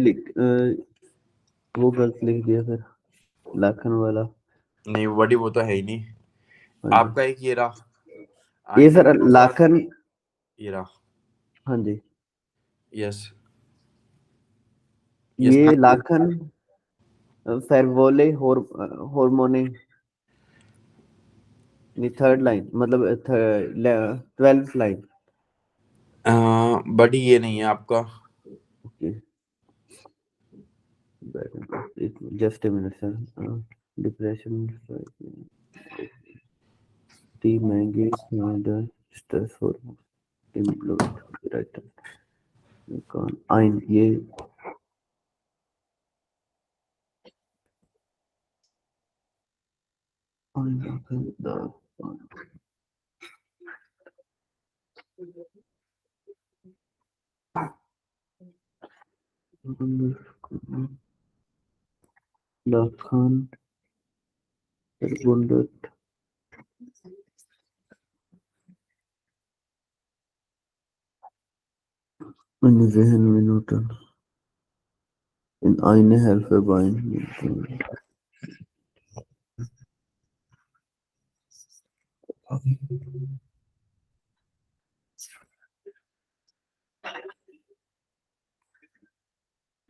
Speaker 3: वो गलत लिख दिया सर, लाखन वाला।
Speaker 2: नहीं बड़ी, वो तो है ही नहीं।
Speaker 3: हाँ जी,
Speaker 2: आपका एक ये रहा,
Speaker 3: ये
Speaker 2: आइंदा
Speaker 3: सर
Speaker 2: के साथ
Speaker 3: लाखन।
Speaker 2: ये रहा।
Speaker 3: हाँ जी,
Speaker 2: यस, यस
Speaker 3: ये
Speaker 2: मैम।
Speaker 3: लाखन फेरवोले हार्मोनी, ये थर्ड लाइन, मतलब 12th लाइन।
Speaker 2: बड़ी ये नहीं है आपका।
Speaker 3: Okay, just a minute sir. Depression, T महंगी स्ट्रेस हार्मोन, राइट। कौन आइन ये? लाखान bullet meine Sehen Minuten in eine Hälfte Bein.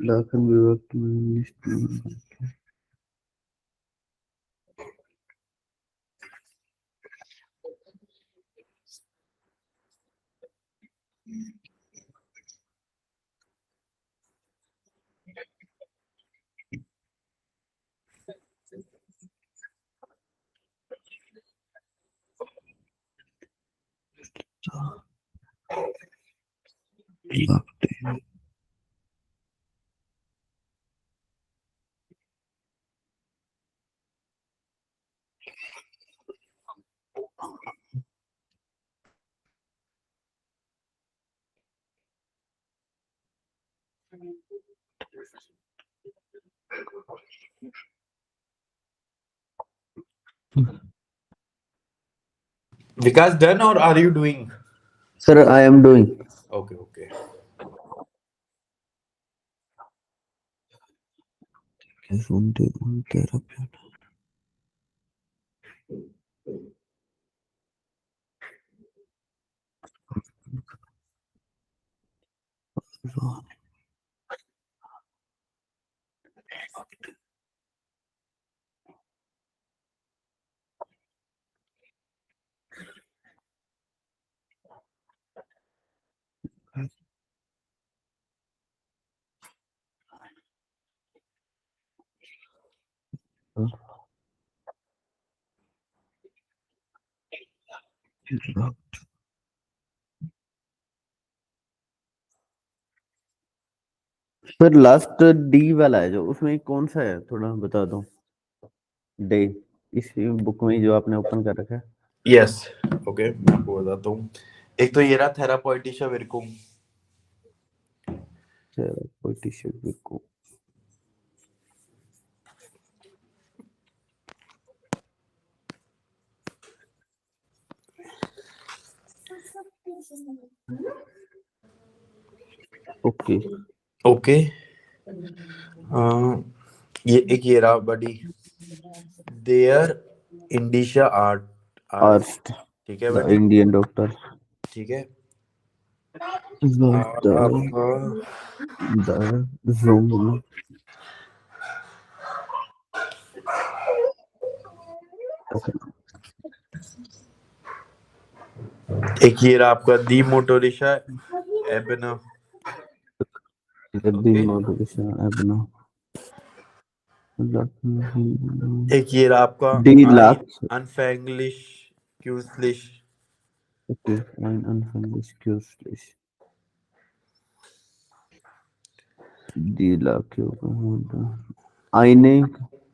Speaker 3: Lachen bewirkt man nicht mehr.
Speaker 2: Vikas डन और are you doing?
Speaker 3: Sir, I am doing.
Speaker 2: Okay okay.
Speaker 3: Sir last D वाला है जो, उसमें कौन सा है थोड़ा बता दो। डे, इस बुक में जो आपने ओपन कर रखा है।
Speaker 2: यस, ओके मैं आपको बताता हूँ। एक तो ये रहा थेरापॉइटिशा विरकुम।
Speaker 3: कोई टी शर्ट को। ओके।
Speaker 2: ओके, ये एक ये रहा बडी, देयर इंडिशा आर्ट आर्ट,
Speaker 3: आर्स्ट,
Speaker 2: ठीक है
Speaker 3: द
Speaker 2: बडी,
Speaker 3: इंडियन डॉक्टर।
Speaker 2: ठीक है।
Speaker 3: द
Speaker 2: आपका
Speaker 3: द ज़ोंबी
Speaker 2: एक ये रहा आपका दी मोटोरिशा एबना।
Speaker 3: दी मोटोरिशा एबना।
Speaker 2: एक ये रहा आपका
Speaker 3: डी लाख।
Speaker 2: अनफैंग्लिश क्यूस्लिश।
Speaker 3: Okay, ein anfänglich kürzlich. Die lag eine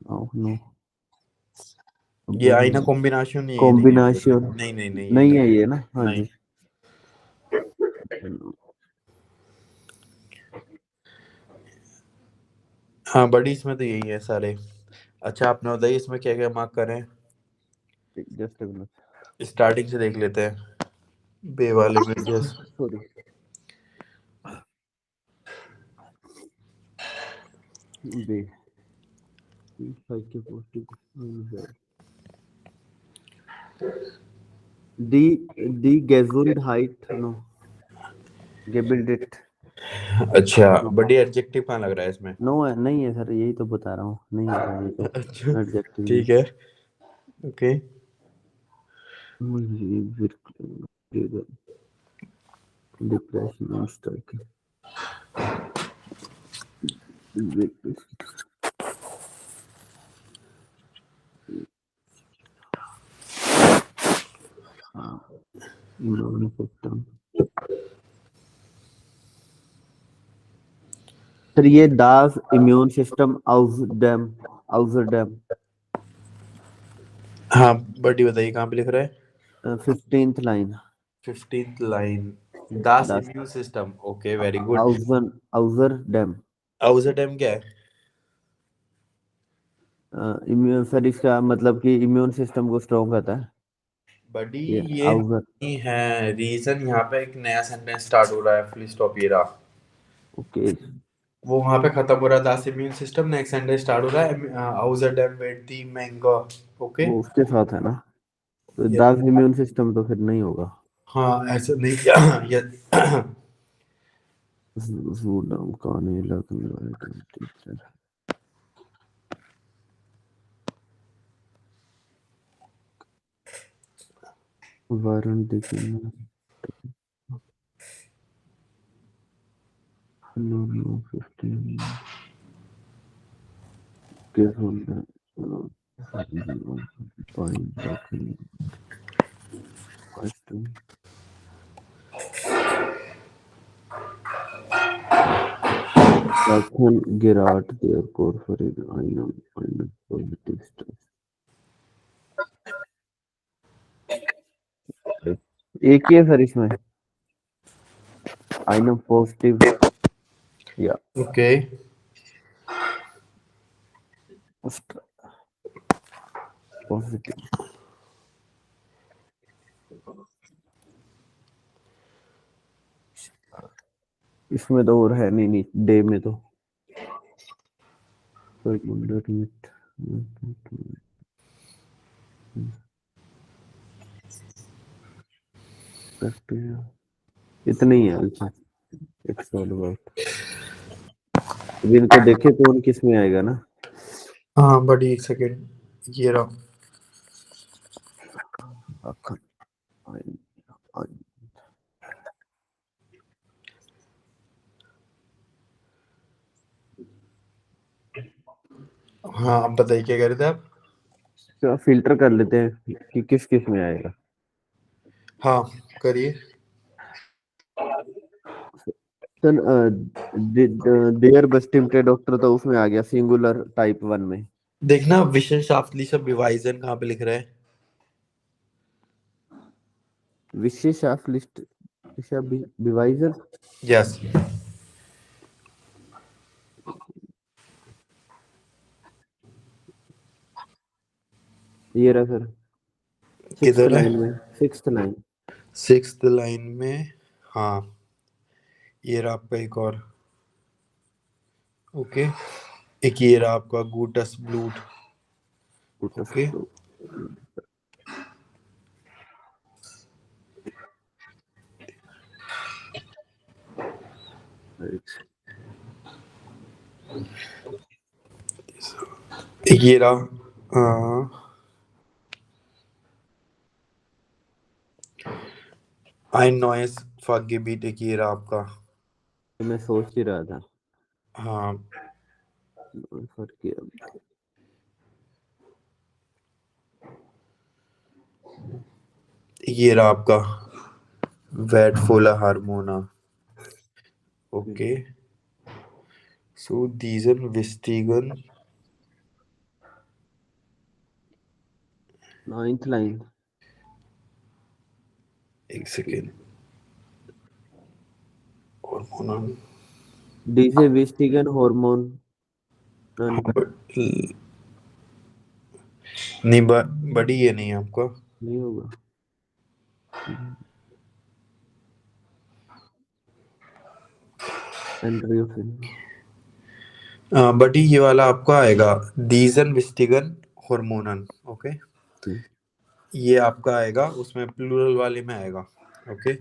Speaker 3: auch noch.
Speaker 2: ये आईना कॉम्बिनेशन नहीं है,
Speaker 3: कॉम्बिनेशन
Speaker 2: नहीं नहीं नहीं
Speaker 3: नहीं है ये ना। हाँ
Speaker 2: नहीं।
Speaker 3: जी।
Speaker 2: हाँ बड़ी इसमें तो यही है सारे। अच्छा आपने बताइए इसमें क्या क्या मार्क करें।
Speaker 3: जस्ट अ मिनट,
Speaker 2: स्टार्टिंग से देख लेते हैं बे वाले में। Just
Speaker 3: sorry. बे die Gesundheit no gebildet।
Speaker 2: अच्छा बड़ी एडजेक्टिव कहाँ लग रहा है इसमें।
Speaker 3: नो है, नहीं है सर, यही तो बता रहा हूँ, नहीं है ये तो
Speaker 2: अच्छा
Speaker 3: एडजेक्टिव।
Speaker 2: ठीक है ओके।
Speaker 3: Depression strike. सर ये दास इम्यून सिस्टम आउजरडैम।
Speaker 2: हाँ बड़ी बताइए कहाँ पे लिख रहा है।
Speaker 3: 15th line.
Speaker 2: 15th लाइन दास immune system. Okay very good.
Speaker 3: आउजरडैम।
Speaker 2: आउजरडैम क्या है।
Speaker 3: इम्यून सर इसका मतलब कि इम्यून सिस्टम को स्ट्रॉन्ग करता है।
Speaker 2: बड़ी
Speaker 3: ये
Speaker 2: ये
Speaker 3: आउजर।
Speaker 2: नहीं है रीजन। यहाँ पे एक नया सेंटेंस स्टार्ट हो रहा है फुल स्टॉप ये रहा।
Speaker 3: ओके,
Speaker 2: वो वहां पे खत्म हो रहा है दास immune system. Next sentence start हो रहा है आउजरडैम विद द मैंगो। ओके
Speaker 3: वो उसके साथ है ना, तो
Speaker 2: ये
Speaker 3: दास इम्यून सिस्टम तो फिर नहीं होगा।
Speaker 2: हाँ ऐसे नहीं ये
Speaker 3: Zudem kann ich Teacher. Waren die Kinder nur 15 gefunden? Weißt du? Lachen gerade der Körper in einem positive Stress. एक ही है सर इसमें, einem positive या
Speaker 2: ओके
Speaker 3: पॉजिटिव। इसमें तो और है नहीं डे में तो इतने ही है। अच्छा इनको देखे तो उन किस में आएगा ना।
Speaker 2: हाँ बड़ी एक सेकेंड ये रहा। हाँ अब बताइए क्या कह रहे थे आप।
Speaker 3: तो फिल्टर कर लेते हैं कि किस किस में आएगा।
Speaker 2: हाँ करिए।
Speaker 3: सर देयर बस्टिमटे डॉक्टर तो उसमें आ गया सिंगुलर टाइप 1 में।
Speaker 2: देखना विशेषार्थली सब विभाजन कहाँ पे लिख रहा है।
Speaker 3: विशेषार्थलिस्ट डिवाइजर।
Speaker 2: यस
Speaker 3: ये रहा सर, सिक्स्थ
Speaker 2: किधर है।
Speaker 3: लाइन में, सिक्स्थ लाइन।
Speaker 2: 6th लाइन में हाँ ये रहा आपका एक और। ओके एक ये रहा आपका गूटस ब्लूट। ओके एक ये रहा ein neues Fachgebiet एक ये रहा आपका।
Speaker 3: तो मैं सोच ही रहा था
Speaker 2: हाँ ये रहा आपका wertvolle Harmona। Okay so diesen wichtigen
Speaker 3: 9th line
Speaker 2: एक second Hormonen
Speaker 3: diese wichtigen Hormon
Speaker 2: नहीं बड़ी ये नहीं है आपका।
Speaker 3: नहीं होगा। एंड्रोफिन
Speaker 2: बड़ी ये वाला आपका आएगा diesen wichtigen Hormonen। ओके ये आपका आएगा उसमें प्लूरल वाले में आएगा। ओके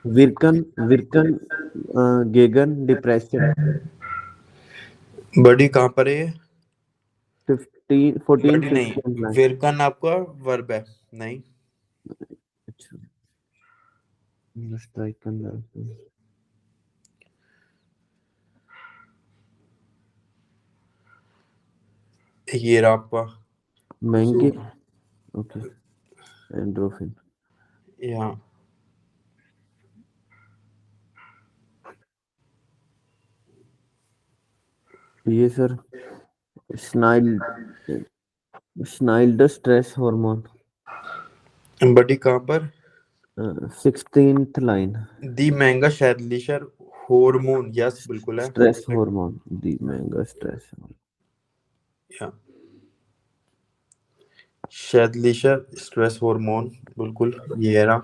Speaker 3: विरकन विरकन गेगन डिप्रेशन
Speaker 2: बड़ी कहाँ पर है ये?
Speaker 3: 15 14
Speaker 2: बड़ी नहीं
Speaker 3: 15 लाइन।
Speaker 2: विरकन आपका वर्ब है नहीं।
Speaker 3: अच्छा स्ट्राइक करना
Speaker 2: ये रहा आपका
Speaker 3: महंगे ओके एंड्रोफिन
Speaker 2: यहाँ
Speaker 3: ये सर स्नाइल स्नाइल्ड स्ट्रेस हार्मोन
Speaker 2: बड़ी कहाँ पर
Speaker 3: 16th लाइन
Speaker 2: दी महंगा शैदलिशर हार्मोन यस बिल्कुल है
Speaker 3: स्ट्रेस हार्मोन दी महंगा स्ट्रेस
Speaker 2: या शैदलिशर स्ट्रेस हार्मोन बिल्कुल ये रहा।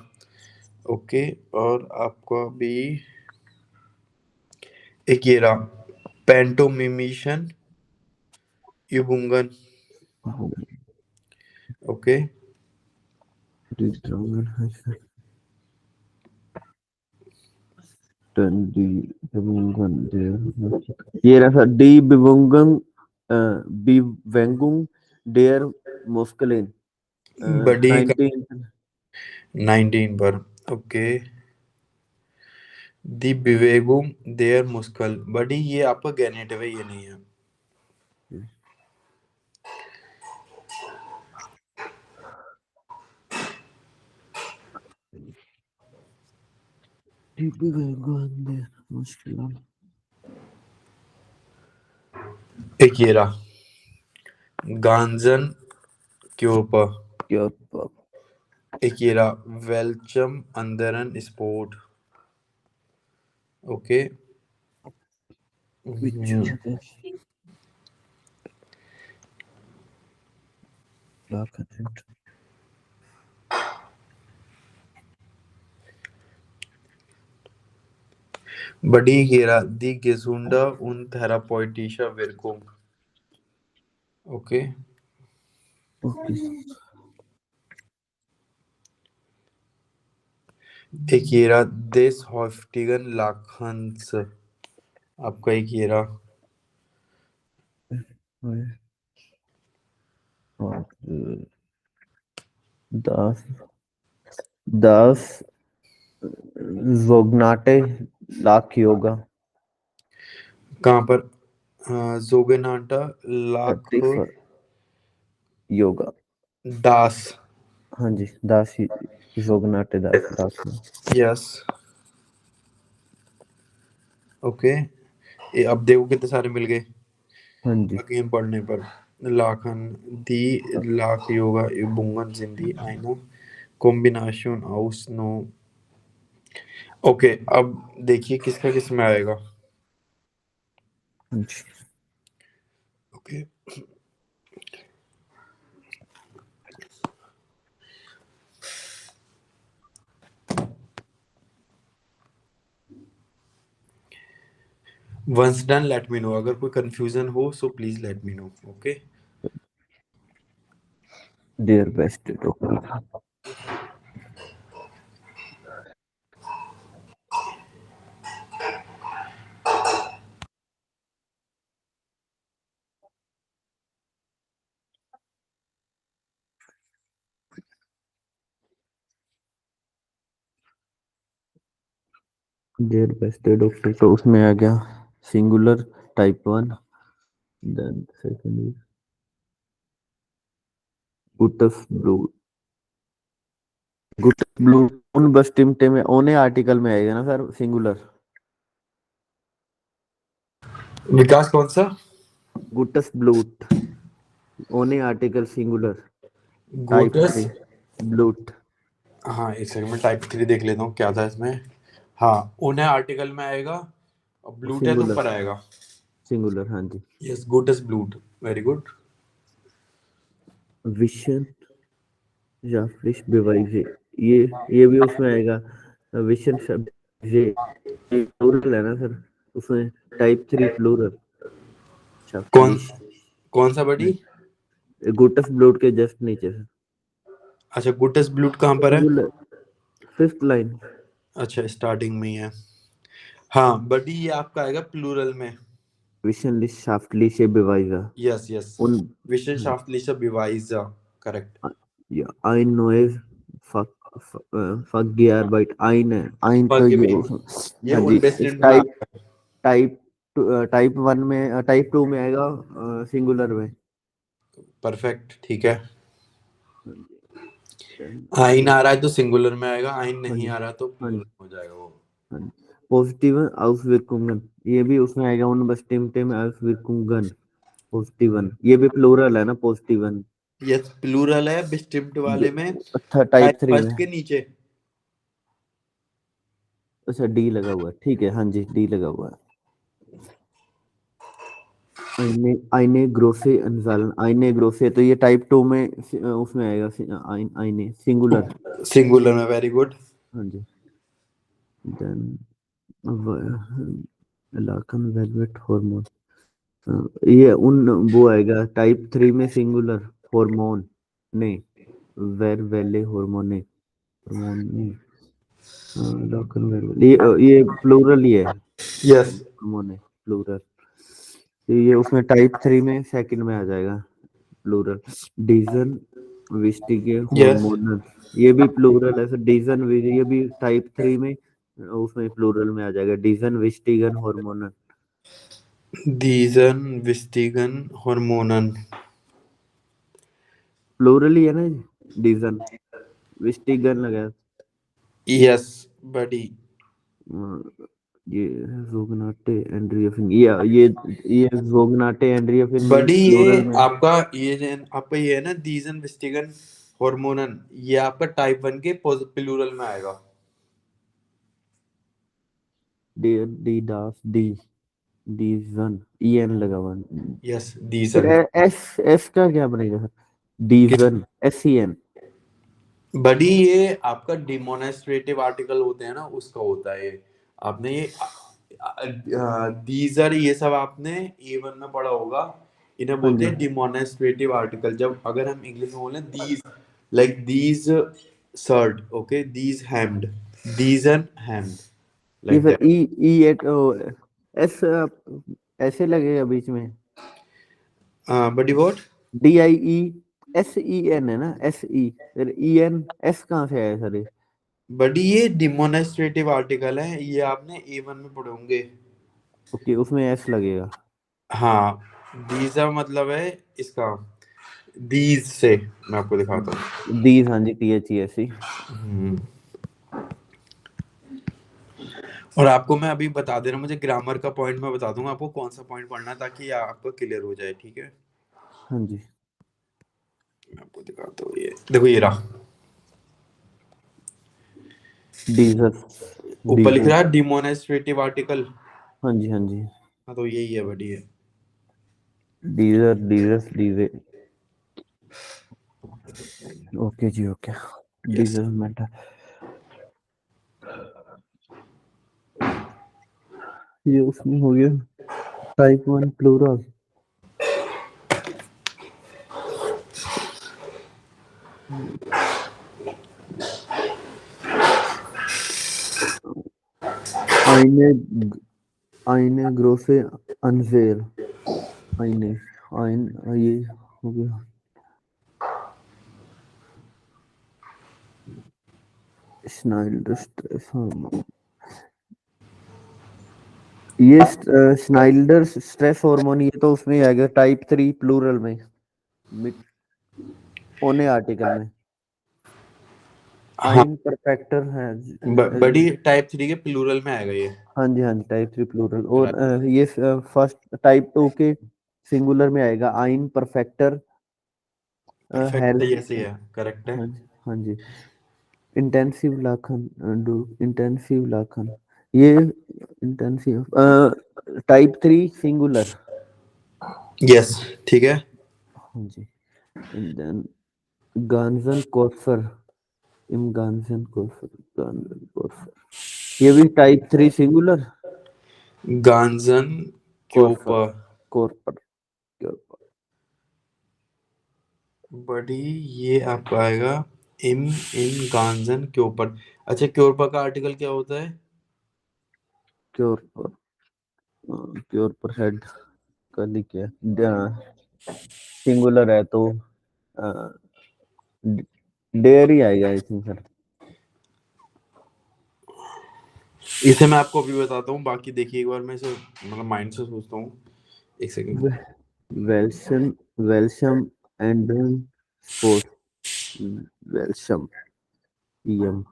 Speaker 2: ओके और आपका भी एक ये रहा पेंटोमिमेशन युबुंगन। ओके
Speaker 3: ये रहा सर डी बिवुंगन बिवेंगुंग डेयर मुस्कलिन
Speaker 2: बड़ी
Speaker 3: 19
Speaker 2: 19 पर ओके दी बिवेगुम देयर मुस्कल बड़ी ये आपका गेनेटिव है ये नहीं है।
Speaker 3: डी बिवेंगुंग डेयर मुस्कलिन
Speaker 2: एक ये रहा गांजन के ऊपर
Speaker 3: क्या
Speaker 2: एक ये रहा वेलचम अंदरन स्पोर्ट। ओके बड़ी ये रहा दी गेजुंडा उन थेरापॉइटिशा विरकुम। ओके एक ये रहा दिस हॉफ्टिगन लाखंस आपका एक ये रहा
Speaker 3: दास दास जोग्नाटे लाख योगा
Speaker 2: कहाँ पर जोगेनाटा लाख
Speaker 3: योगा
Speaker 2: दास
Speaker 3: हाँ जी दास जोग्नाटे दास दास
Speaker 2: यस ओके ये अब देखो कितने सारे मिल गए
Speaker 3: हाँ जी
Speaker 2: गेम पढ़ने पर लाखन दी लाख योगा बुंगन जिंदी आईना कॉम्बिनेशन आउस नो। ओके अब देखिए किसका किस में आएगा।
Speaker 3: हाँ जी
Speaker 2: okay once done let me know अगर कोई कंफ्यूजन हो so please let me know. Okay
Speaker 3: डियर बेस्ट डॉक्टर देयर बेस्ट डॉक्टर, तो उसमें आ गया singular type 1, then second is गुटस ब्लू। गुटस ब्लू उन बस टिमटे में ओने आर्टिकल में आएगा ना सर, सिंगुलर।
Speaker 2: विकास कौन सा?
Speaker 3: गुटस ब्लूट ओने आर्टिकल सिंगुलर टाइप
Speaker 2: गोटस।
Speaker 3: 3 ब्लूट।
Speaker 2: हाँ, एक सेकंड में टाइप 3 देख लेता हूँ क्या था इसमें। हाँ, उन्हें आर्टिकल में आएगा और ब्लूट है तो
Speaker 3: सिंगुलर,
Speaker 2: ऊपर आएगा।
Speaker 3: सिंगुलर हाँ जी।
Speaker 2: यस, गोटस ब्लूट, वेरी गुड।
Speaker 3: विशन या फ्लिश बेवाइजे, ये भी उसमें आएगा। विशन शब्द ये प्लूरल है ना सर, उसमें टाइप 3 प्लूरल। अच्छा
Speaker 2: कौन
Speaker 3: फ्लिश,
Speaker 2: कौन सा बडी?
Speaker 3: गुटस ब्लूट के जस्ट नीचे सर,
Speaker 2: अच्छा, गोटस ब्लूट कहाँ पर है?
Speaker 3: Singular, fifth line.
Speaker 2: अच्छा, स्टार्टिंग में ही है। हाँ, बडी ये आपका आएगा प्लूरल में।
Speaker 3: विशन लिश शाफ्टली से बेवाइजा
Speaker 2: यस यस,
Speaker 3: उन।
Speaker 2: wissenschaftlicher Beweise, correct.
Speaker 3: या आई नोएज फक फक गियर बाइट आइन है, आइन तो ये
Speaker 2: फॉरगिविंग, ये
Speaker 3: हाँ जी। इस
Speaker 2: उनबेस्टेंट में
Speaker 3: टाइप
Speaker 2: आता है।
Speaker 3: टाइप टाइप 1 में, टाइप 2 में आएगा सिंगुलर में।
Speaker 2: परफेक्ट, ठीक है।
Speaker 3: हाँ जी, then
Speaker 2: आइन
Speaker 3: फिर
Speaker 2: आ रहा है तो सिंगुलर में आएगा, आइन
Speaker 3: हाँ
Speaker 2: नहीं
Speaker 3: जी,
Speaker 2: आ रहा तो
Speaker 3: हाँ
Speaker 2: प्लूरल
Speaker 3: जी,
Speaker 2: में हो जाएगा वो।
Speaker 3: हाँ जी। पॉजिटिव आउसविर्कungen, ये भी उसमें आएगा उन बस्टिमटे में आउसविर्कungen। पॉजिटिव ये भी प्लूरल है ना, पॉजिटिव।
Speaker 2: यस, प्लूरल है बिस्टिम्ड
Speaker 3: जो
Speaker 2: वाले में।
Speaker 3: अच्छा
Speaker 2: टाइप
Speaker 3: टाइप 3 में,
Speaker 2: फर्स्ट के नीचे।
Speaker 3: अच्छा डी लगा हुआ है, ठीक है हाँ जी, डी लगा हुआ है। आईने आईने ग्रोसे अनजालन, आईने ग्रोसे तो ये टाइप 2 में उसमें आएगा आईने सिंगुलर।
Speaker 2: सिंगुलर में, वेरी गुड।
Speaker 3: हाँ जी। देन लाकन वेलवेट हार्मोन, ये उन वो आएगा टाइप 3 में सिंगुलर, हार्मोन नहीं, वेर वेले हार्मोन नहीं, हार्मोन नहीं, लाकन वेलवेट ये प्लूरल ही है,
Speaker 2: यस
Speaker 3: हार्मोन है प्लूरल। ये उसमें टाइप 3 में सेकंड में आ जाएगा प्लूरल। डीजन विस्टिगे
Speaker 2: यस,
Speaker 3: हार्मोनल, ये भी प्लूरल है सर, डीजन ये भी टाइप 3 में उसमें प्लूरल में आ जाएगा, डीजन विस्टिगन हार्मोनल।
Speaker 2: दीजन विस्टिगन हार्मोनन।
Speaker 3: प्लूरल ही है ना जी, डीजन विस्टिगन लगा।
Speaker 2: यस बडी।
Speaker 3: ये जोगनाटे एंड्रियोफिन, ये जोगनाटे एंड्रियोफिन भी
Speaker 2: बडी
Speaker 3: प्लूरल
Speaker 2: ये
Speaker 3: में।
Speaker 2: आपका, आपका ये है ना दीजन विस्टिगन हार्मोनन, ये आपका टाइप 1 के प्लूरल में आएगा।
Speaker 3: डी डी दास डी डीजन ई एन लगा हुआ है।
Speaker 2: यस,
Speaker 3: फिर
Speaker 2: दीजन।
Speaker 3: एस एस का क्या बनेगा सर, डीजन एस ई एन।
Speaker 2: बडी ये आपका डिमोनेस्ट्रेटिव आर्टिकल होते हैं ना, उसका होता है ये। आपने ये दीजर ये सब आपने A1 में पढ़ा होगा। इन्हें
Speaker 3: हाँ
Speaker 2: बोलते
Speaker 3: जी,
Speaker 2: हैं डिमोनेस्ट्रेटिव आर्टिकल। जब अगर हम इंग्लिश में बोले दीज, लाइक दीज सर्ड, ओके, दीज हैम्ड, दीज एंड हैम्ड,
Speaker 3: ये
Speaker 2: लाइक
Speaker 3: फिर
Speaker 2: दैट।
Speaker 3: ई ई एट एस ऐसे लगेगा बीच में,
Speaker 2: बडी what?
Speaker 3: D I E S E N है ना, एस ई, फिर ई एन एस कहाँ से आया सर ये।
Speaker 2: बडी ये डिमोनेस्ट्रेटिव आर्टिकल है, ये आपने A1 में पढ़े होंगे।
Speaker 3: ओके उसमें एस लगेगा।
Speaker 2: हाँ, दीजा मतलब है इसका, दीज से मैं आपको दिखाता
Speaker 3: दीज हाँ जी, T H E S E.
Speaker 2: हूँ। और आपको मैं अभी बता दे रहा हूँ, मुझे ग्रामर का पॉइंट मैं बता दूंगा आपको कौन सा पॉइंट पढ़ना है, ताकि ये आपको क्लियर हो जाए, ठीक है।
Speaker 3: हाँ जी,
Speaker 2: मैं आपको दिखाता हूँ, ये देखो, ये रहा।
Speaker 3: डीजर
Speaker 2: ऊपर लिख
Speaker 3: डीजर
Speaker 2: रहा है डिमोनेस्ट्रेटिव आर्टिकल।
Speaker 3: हाँ जी, हाँ जी,
Speaker 2: हाँ, तो यही है बड़ी है।
Speaker 3: डीजर डीजर डीजर, ओके जी ओके।
Speaker 2: यस।
Speaker 3: डीजर मैटर, ये उसमें हो गया टाइप 1 प्लूरल। आईने आईने ग्रोसे अनजेल, आईने आइन ये हो गया स्नाइल स्ट्रेस हार्मोन। ये स्नाइडर स्ट्रेस हार्मोन, ये तो उसमें आएगा टाइप 3 प्लूरल में, ओने आर्टिकल में।
Speaker 2: हाँ,
Speaker 3: आइन परफेक्टर है।
Speaker 2: बड़ी टाइप 3 के प्लूरल में आएगा ये।
Speaker 3: हाँ जी हाँ जी, टाइप 3 प्लूरल। और ये फर्स्ट टाइप 2 के सिंगुलर में आएगा आइन परफेक्टर
Speaker 2: परफेक्ट
Speaker 3: हेल्थ।
Speaker 2: ऐसे ही है, करेक्ट है।
Speaker 3: हाँ जी हाँ जी। इंटेंसिव लाखन, डू इंटेंसिव लाखन, ये इंटेंसिव टाइप 3 सिंगुलर।
Speaker 2: यस, ठीक है।
Speaker 3: हाँ जी। एंड देन गांजन कोर्फर, इम गांजन कोर्फर, गांजन कोर्फर, ये भी टाइप 3 सिंगुलर।
Speaker 2: गांजन के
Speaker 3: कोर्फर,
Speaker 2: ऊपर
Speaker 3: कोर्फर, कोर्फर।
Speaker 2: बड़ी, ये आपका आएगा इम इन गांजन के ऊपर। अच्छा, के ऊपर का आर्टिकल क्या होता है?
Speaker 3: कोर्फर, कोर्फर हेड का लिखे सिंगुलर है तो डेयर ही आएगा आई थिंक सर।
Speaker 2: इसे मैं आपको अभी बताता हूँ, बाकी देखिए एक बार मैं इसे मतलब माइंड से सोचता हूँ। एक सेकंड।
Speaker 3: वेल्शम, वेल्शम एंड स्पोर्ट, वेल्शम ईएम,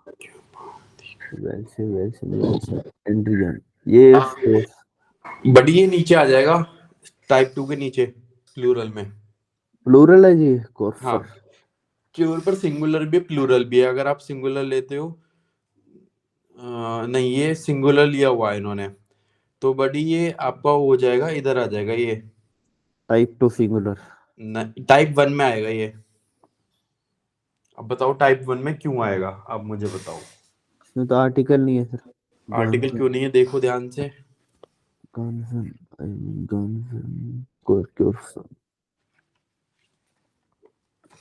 Speaker 3: वेल्शम वेल्शम वेल्शम एंड्रियन, ये स्पोर्ट्स।
Speaker 2: बड़ी ये नीचे आ जाएगा, टाइप 2 के नीचे प्लूरल में।
Speaker 3: प्लूरल है जी,
Speaker 2: हाँ,
Speaker 3: कोर्फर।
Speaker 2: के ऊपर सिंगुलर भी प्लूरल भी है, अगर आप सिंगुलर लेते हो। नहीं, ये सिंगुलर लिया हुआ है इन्होंने। तो बड़ी ये आपका हो जाएगा, इधर आ जाएगा ये।
Speaker 3: Type 2 singular.
Speaker 2: टाइप 1 में आएगा ये। अब बताओ टाइप 1 में क्यों आएगा, अब मुझे बताओ।
Speaker 3: इसमें तो आर्टिकल नहीं है सर।
Speaker 2: आर्टिकल
Speaker 3: गांजन,
Speaker 2: क्यों नहीं है, देखो ध्यान से।
Speaker 3: गांजन, गांजन कोर्फर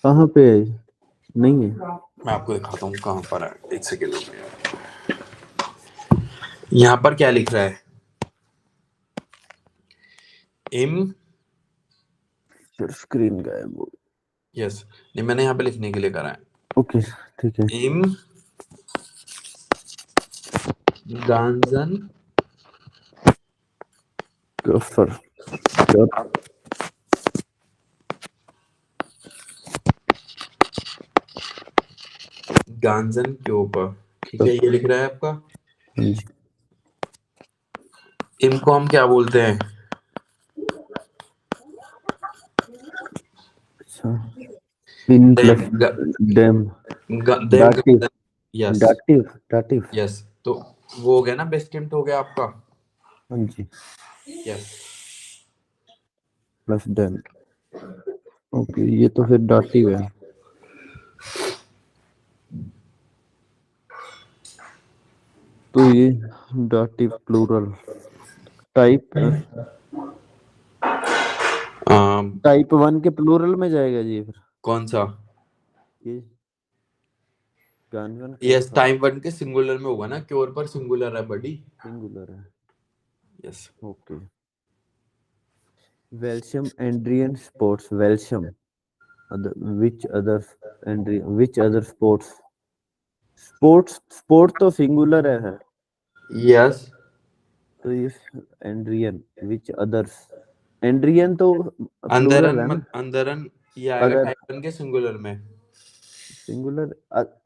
Speaker 3: कहाँ पे है? नहीं है।
Speaker 2: मैं आपको दिखाता हूँ कहाँ पर है, एक सेकेंड में। यहाँ पर क्या लिख रहा है? इम,
Speaker 3: सर स्क्रीन गायब हो।
Speaker 2: यस, नहीं मैंने यहाँ पे लिखने के लिए करा है।
Speaker 3: ओके ठीक है।
Speaker 2: इम गांजन
Speaker 3: कोर्फर,
Speaker 2: गांजन के ऊपर, ठीक है, ये लिख रहा है आपका।
Speaker 3: हाँ जी।
Speaker 2: इनको हम क्या बोलते हैं?
Speaker 3: अच्छा, इन
Speaker 2: डेम,
Speaker 3: प्लस डेम,
Speaker 2: डेम
Speaker 3: डाटिव,
Speaker 2: गांजन। यस,
Speaker 3: डाटिव, डाटिव।
Speaker 2: यस, तो वो हो गया ना, बेस्टिम्ट हो गया आपका।
Speaker 3: हाँ जी,
Speaker 2: यस।
Speaker 3: प्लस डेम। ओके, ये तो फिर डाटिव है। तो ये डाटिव प्लूरल टाइप, टाइप 1 के प्लूरल में जाएगा जी फिर।
Speaker 2: कौन सा?
Speaker 3: ये गांजन
Speaker 2: यस,
Speaker 3: कोर्फर
Speaker 2: टाइप 1 के सिंगुलर में होगा ना, क्योर पर सिंगुलर है बड़ी।
Speaker 3: सिंगुलर है।
Speaker 2: यस।
Speaker 3: ओके। वेल्शम एंड्रियन स्पोर्ट्स, वेल्शम अदर, विच अदर एंड्रियन, which other sports, sports sport तो सिंगुलर है।
Speaker 2: यस,
Speaker 3: तो ये एंड्रियन, विच अदर्स, एंड्रियन तो प्लूरल
Speaker 2: अंदरन
Speaker 3: है ना।
Speaker 2: अंदरन, ये आएगा
Speaker 3: अदर
Speaker 2: टाइप 1 के सिंगुलर में।
Speaker 3: सिंगुलर,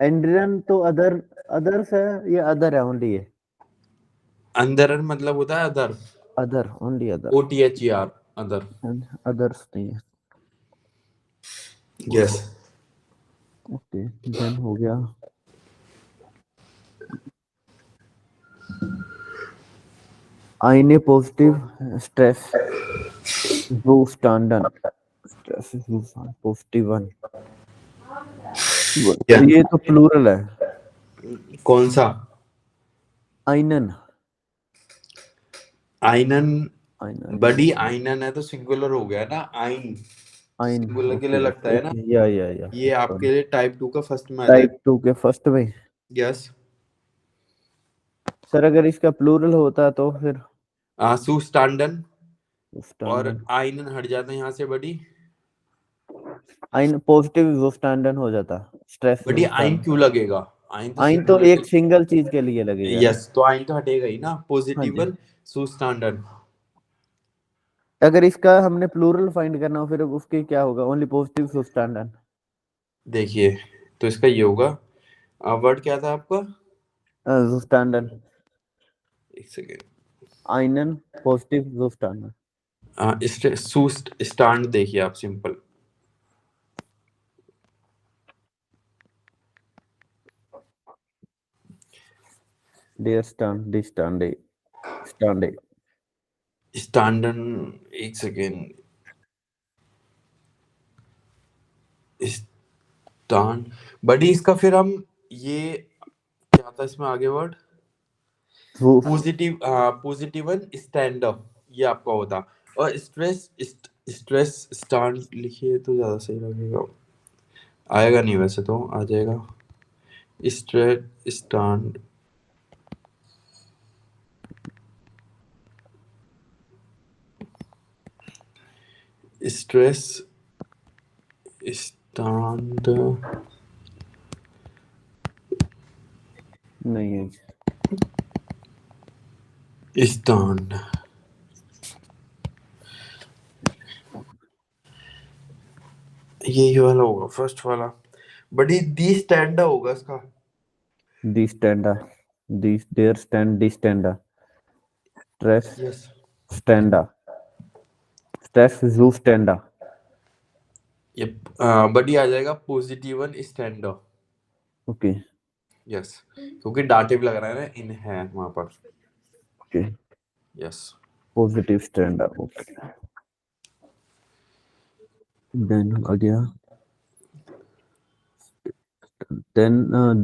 Speaker 3: एंड्रियन तो अदर, अदर्स है, ये अदर है ओनली है।
Speaker 2: अंदरन मतलब होता है other,
Speaker 3: other only other,
Speaker 2: OTHER, other.
Speaker 3: Others नहीं है।
Speaker 2: यस।
Speaker 3: ओके, देन हो गया। आईने पॉजिटिव स्ट्रेस ज़ुस्टांडन, स्ट्रेस पॉजिटिव 1,
Speaker 2: क्या?
Speaker 3: ये तो प्लूरल है।
Speaker 2: कौन सा?
Speaker 3: आइनन,
Speaker 2: आइनन।
Speaker 3: आइनन,
Speaker 2: बड़ी आइनन है तो सिंगुलर हो गया ना, आइन
Speaker 3: आइन।
Speaker 2: सिंगुलर के लिए
Speaker 3: ओके
Speaker 2: लगता है ना।
Speaker 3: ओके, या
Speaker 2: ये
Speaker 3: सॉरी।
Speaker 2: आपके लिए टाइप 2 का फर्स्ट में आ
Speaker 3: टाइप
Speaker 2: जाएगा।
Speaker 3: 2 के फर्स्ट में।
Speaker 2: यस।
Speaker 3: सर अगर इसका प्लूरल होता तो फिर
Speaker 2: आंसू स्टैंडन, और
Speaker 3: स्टैंडर्ड,
Speaker 2: आइनन हट जाता है यहाँ से बड़ी।
Speaker 3: आइन पॉजिटिव ज़ुस्टांडन हो जाता, स्ट्रेस
Speaker 2: बड़ी आइन
Speaker 3: ज़ुस्टांडन।
Speaker 2: क्यों लगेगा? आइन
Speaker 3: आइन तो एक सिंगल चीज के लिए लगेगा ना।
Speaker 2: यस, तो आइन तो हटेगा ही ना।
Speaker 3: हाँ
Speaker 2: पॉजिटिव
Speaker 3: जी।
Speaker 2: वन सुस्टैंडर्ड।
Speaker 3: अगर इसका हमने प्लूरल फाइंड करना हो फिर उसके क्या होगा? Only positive substandard।
Speaker 2: देखिए, तो इसका ये होगा, वर्ड क्या था आपका?
Speaker 3: substandard।
Speaker 2: एक सेकेंड।
Speaker 3: आइनन पॉजिटिव substandard।
Speaker 2: स्टैंड देखिए आप, सिंपल।
Speaker 3: देयर स्टैंड दिस स्टैंड स्टैंड।
Speaker 2: स्टैंडर्ड, एक सेकेंड। स्टैंड। बड़ी इसका फिर हम ये क्या था इसमें आगे word? Positive, positive one stand up, ये आपका होता। और स्ट्रेस, स्ट्रेस स्टैंड लिखिए तो ज्यादा सही लगेगा। आएगा नहीं, वैसे तो आ जाएगा। स्ट्रेस स्टैंड, स्ट्रेस स्टैंड
Speaker 3: नहीं है।
Speaker 2: स्टैंड, यही वाला होगा फर्स्ट वाला। बड़ी दी स्टैंड होगा इसका।
Speaker 3: दी स्टैंडर्ड दिस देयर स्टैंड दी standard stress
Speaker 2: yes,
Speaker 3: standard stress जू स्टैंडर्ड।
Speaker 2: ये बड़ी आ जाएगा positive one stand.
Speaker 3: Okay
Speaker 2: yes, क्योंकि डाटिव लग रहा है ना, इन है वहां पर।
Speaker 3: Okay
Speaker 2: yes.
Speaker 3: Positive standard. Okay then आ गया। Then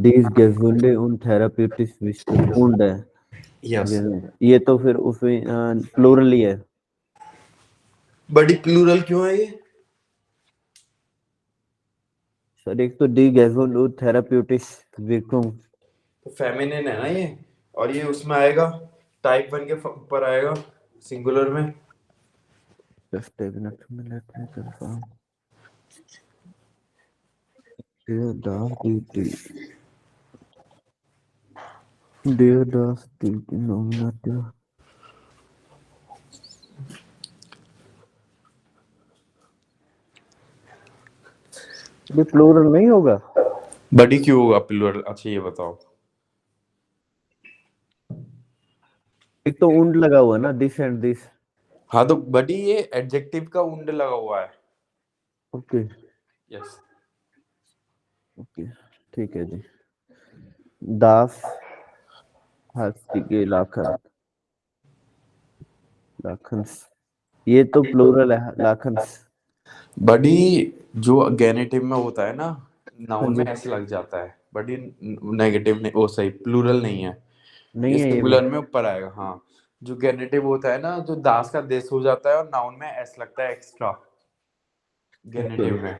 Speaker 3: these Gesunde und therapeutisch Wisdom und है।
Speaker 2: यस,
Speaker 3: ये तो फिर उसमें प्लूरल ही है।
Speaker 2: बड़ी प्लूरल क्यों है ये?
Speaker 3: सर एक तो डी गेजुंड und therapeutisch Wirkung।
Speaker 2: तो फेमिनिन है ना ये, और ये उसमें आएगा, टाइप वन के ऊपर आएगा, सिंगुलर में।
Speaker 3: Just a minute, let me confirm। Dear das duty dear das duty nominative। ये प्लूरल नहीं होगा।
Speaker 2: बड़ी क्यों होगा प्लूरल? अच्छा ये बताओ।
Speaker 3: एक तो उंड लगा हुआ है ना, दिस एंड दिस।
Speaker 2: हाँ, तो बड़ी ये एडजेक्टिव का उंड लगा हुआ है।
Speaker 3: Okay
Speaker 2: yes.
Speaker 3: ओके ठीक है जी। दास हस्तिके लाखन लाखन्स, ये तो प्लूरल है लाखन्स।
Speaker 2: बड़ी जो गेनेटिव में होता है ना,
Speaker 3: हाँ
Speaker 2: नाउन
Speaker 3: जी
Speaker 2: में ऐसे लग जाता है। बड़ी नेगेटिव नहीं, ओ सही, प्लूरल नहीं है
Speaker 3: नहीं
Speaker 2: ये,
Speaker 3: है ये
Speaker 2: सिंगुलर में ऊपर आएगा। हाँ, जो गेनेटिव होता है ना, जो दास का देश हो जाता है और नाउन में एस लगता है एक्स्ट्रा
Speaker 3: ओके
Speaker 2: गेनेटिव में।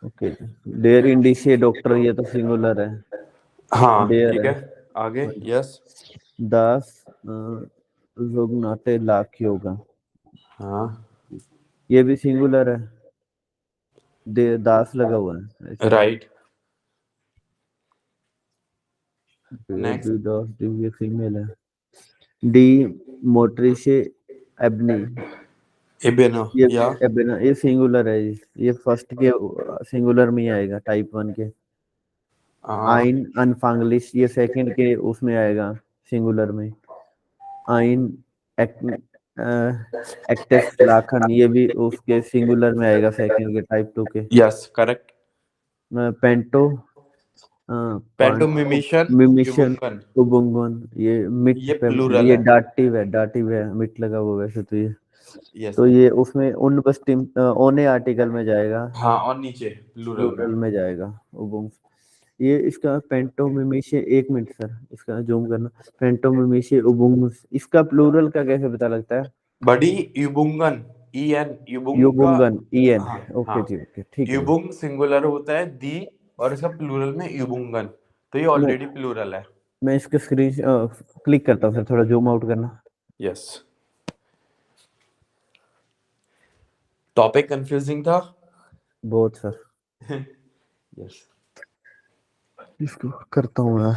Speaker 3: ओके। डेयर इंडिशिये डॉक्टर, ये तो सिंगुलर है।
Speaker 2: हाँ
Speaker 3: डेयर
Speaker 2: ठीक
Speaker 3: है।
Speaker 2: है, आगे।
Speaker 3: हाँ जी।
Speaker 2: यस।
Speaker 3: दास जोगनाटे लाख योगा,
Speaker 2: हाँ,
Speaker 3: ये भी सिंगुलर है। दे दास लगा हुआ है ऐसे।
Speaker 2: राइट।
Speaker 3: डेयर
Speaker 2: नेक्स्ट।
Speaker 3: डी दास डी, ये फीमेल है। डी मोट्रिशे एबनी,
Speaker 2: एबेनो
Speaker 3: ये
Speaker 2: या
Speaker 3: एबना, ये सिंगुलर है। ये फर्स्ट के सिंगुलर में ही आएगा, टाइप वन के। आइन अनफांगलिश, ये सेकंड के उसमें आएगा, सिंगुलर में। आइन एक्टेस लाखन, ये भी उसके सिंगुलर में आएगा, सेकंड के टाइप टू के।
Speaker 2: Yes, correct.
Speaker 3: पेंटो
Speaker 2: पेंटो मिमिशन
Speaker 3: मिमिशन
Speaker 2: युबुंगन,
Speaker 3: उबुंगन, ये मिट
Speaker 2: ये प्लूरल
Speaker 3: ये
Speaker 2: है।
Speaker 3: डाटिव है, मिट लगा हुआ वैसे तो ये।
Speaker 2: यस।
Speaker 3: तो ये उसमें उन बस ओने आर्टिकल में जाएगा,
Speaker 2: हाँ, और नीचे प्लूरल में।
Speaker 3: प्लूरल में जाएगा उबुंग। ये इसका पेंटोमिमेशे, एक मिनट सर इसका जूम करना। पेंटोमिमेशे उबुंग, इसका प्लूरल का कैसे पता लगता है?
Speaker 2: बड़ी युबुंगन, ई एन, युबुंग का।
Speaker 3: युबुंगन ईएन।
Speaker 2: हाँ
Speaker 3: ओके
Speaker 2: हाँ,
Speaker 3: जी ओके ठीक है जी।
Speaker 2: युबुंग सिंगुलर होता है दी, और इसका प्लूरल में युबुंगन, तो ये
Speaker 3: मैं
Speaker 2: ऑलरेडी प्लूरल है।
Speaker 3: मैं इसका स्क्रीन क्लिक करता हूँ सर, थोड़ा जूम आउट करना।
Speaker 2: यस। टॉपिक कंफ्यूजिंग था।
Speaker 3: बहुत सर।
Speaker 2: यस।
Speaker 3: इसको करता हूँ मैं।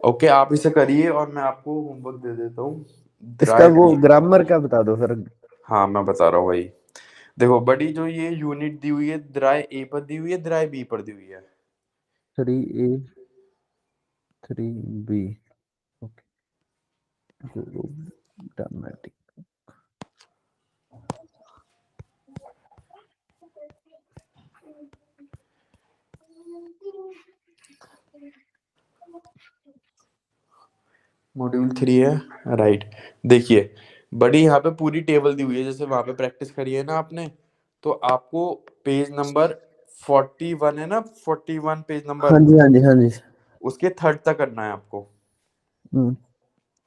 Speaker 2: ओके, आप इसे करिए और मैं आपको होमवर्क दे देता हूँ।
Speaker 3: इसका वो
Speaker 2: ड्राई,
Speaker 3: ग्रामर का बता दो सर।
Speaker 2: हाँ मैं बता रहा हूँ भाई। देखो बड़ी जो ये यूनिट दी हुई है, द्राय ए पर दी हुई है, द्राय बी पर दी हुई है।
Speaker 3: 3A 3B। Okay, grammatic.
Speaker 2: Module 3 है, राइट। देखिए बड़ी यहाँ पे पूरी टेबल दी हुई है, जैसे वहां पे प्रैक्टिस करी है ना आपने, तो आपको पेज नंबर 41 है ना, 41 पेज
Speaker 3: हाँ
Speaker 2: नंबर,
Speaker 3: जी हाँ जी हाँ जी।
Speaker 2: उसके थर्ड तक करना है आपको।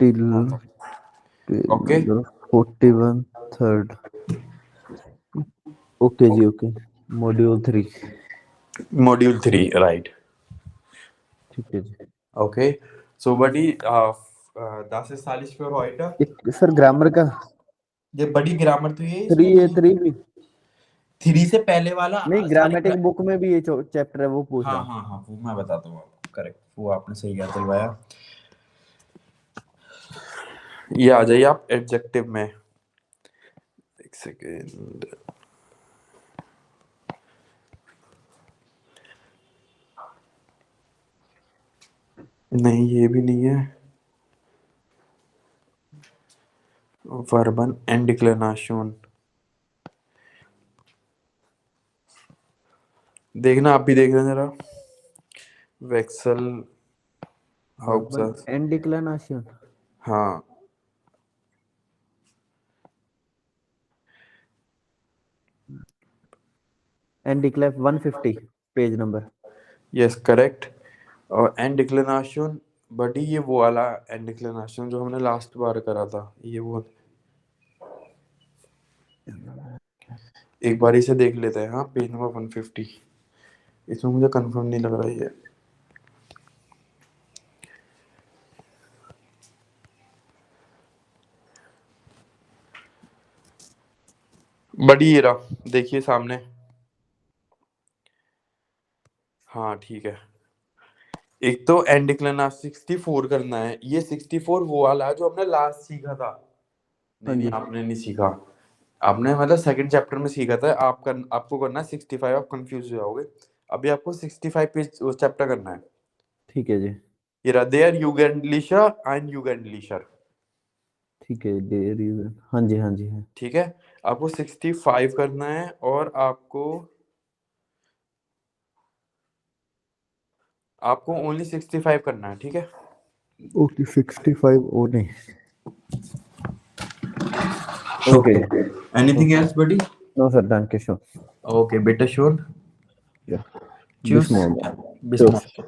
Speaker 3: Till page
Speaker 2: okay,
Speaker 3: number 41 third. Okay जी, ओके। मॉड्यूल 3।
Speaker 2: Module 3, right.
Speaker 3: ठीक है जी।
Speaker 2: ओके, सो बड़ी 10 पे होएगा।
Speaker 3: एक सर ग्रामर का
Speaker 2: ये बड़ी ग्रामर तो ये इसमें
Speaker 3: 3A
Speaker 2: नहीं,
Speaker 3: 3B।
Speaker 2: 3 से पहले वाला
Speaker 3: नहीं,
Speaker 2: सारे
Speaker 3: ग्रामेटिक बुक में भी ये चैप्टर है, वो पूछ रहा
Speaker 2: हाँ
Speaker 3: हूँ।
Speaker 2: हाँ हाँ, वो मैं बताता हूँ आपको, करेक्ट, वो आपने सही याद दिलवाया। ये आ जाइए आप एडजेक्टिव में, एक सेकेंड। नहीं ये भी नहीं है, वर्बन एंड डिक्लेरेशन। देखना, आप भी देख रहे हैं जरा, वेक्सल
Speaker 3: वर्बल
Speaker 2: हाउस,
Speaker 3: एंड डिक्लेरेशन।
Speaker 2: हाँ
Speaker 3: and declare 150 page number.
Speaker 2: Yes correct. और एंड डिक्लेरेशन बड़ी, ये वो वाला एंड डिक्लेरेशन जो हमने लास्ट बार करा था, ये वो, एक बार इसे देख लेते हैं। हाँ पेज नंबर 150, इसमें मुझे कंफर्म नहीं लग रहा है ये। बड़ी ये रहा, देखिए सामने, हाँ ठीक है। एक तो एंड डिक्लेरेशन 64 करना है, ये 64 वो वाला है जो हमने लास्ट सीखा था।
Speaker 3: हाँ
Speaker 2: नहीं नहीं,
Speaker 3: जी।
Speaker 2: आपने नहीं सीखा, आपने मतलब सेकंड चैप्टर में सीखा था। आपको करना है 65, आप कंफ्यूज हो जाओगे। अभी आपको 65 पेज चैप्टर करना है।
Speaker 3: ठीक है जी।
Speaker 2: ये रहा, देयर युगेंडलिशा एंड युगेंडलिशर।
Speaker 3: ठीक है, डेयरी। हाँ जी हाँ जी हाँ।
Speaker 2: ठीक है, आपको 65 करना है, और आपको आपको ओनली 65 करना है, ठीक है।
Speaker 3: ओके, 65 ओ नहीं। ओके
Speaker 2: ओके,
Speaker 3: जी।
Speaker 2: Anything else buddy?
Speaker 3: No sir, thank you so.
Speaker 2: Okay बेटा, श्योर,
Speaker 3: या
Speaker 2: चूस,
Speaker 3: बिस्मिल्लाह।
Speaker 2: बिस्मिल्लाह।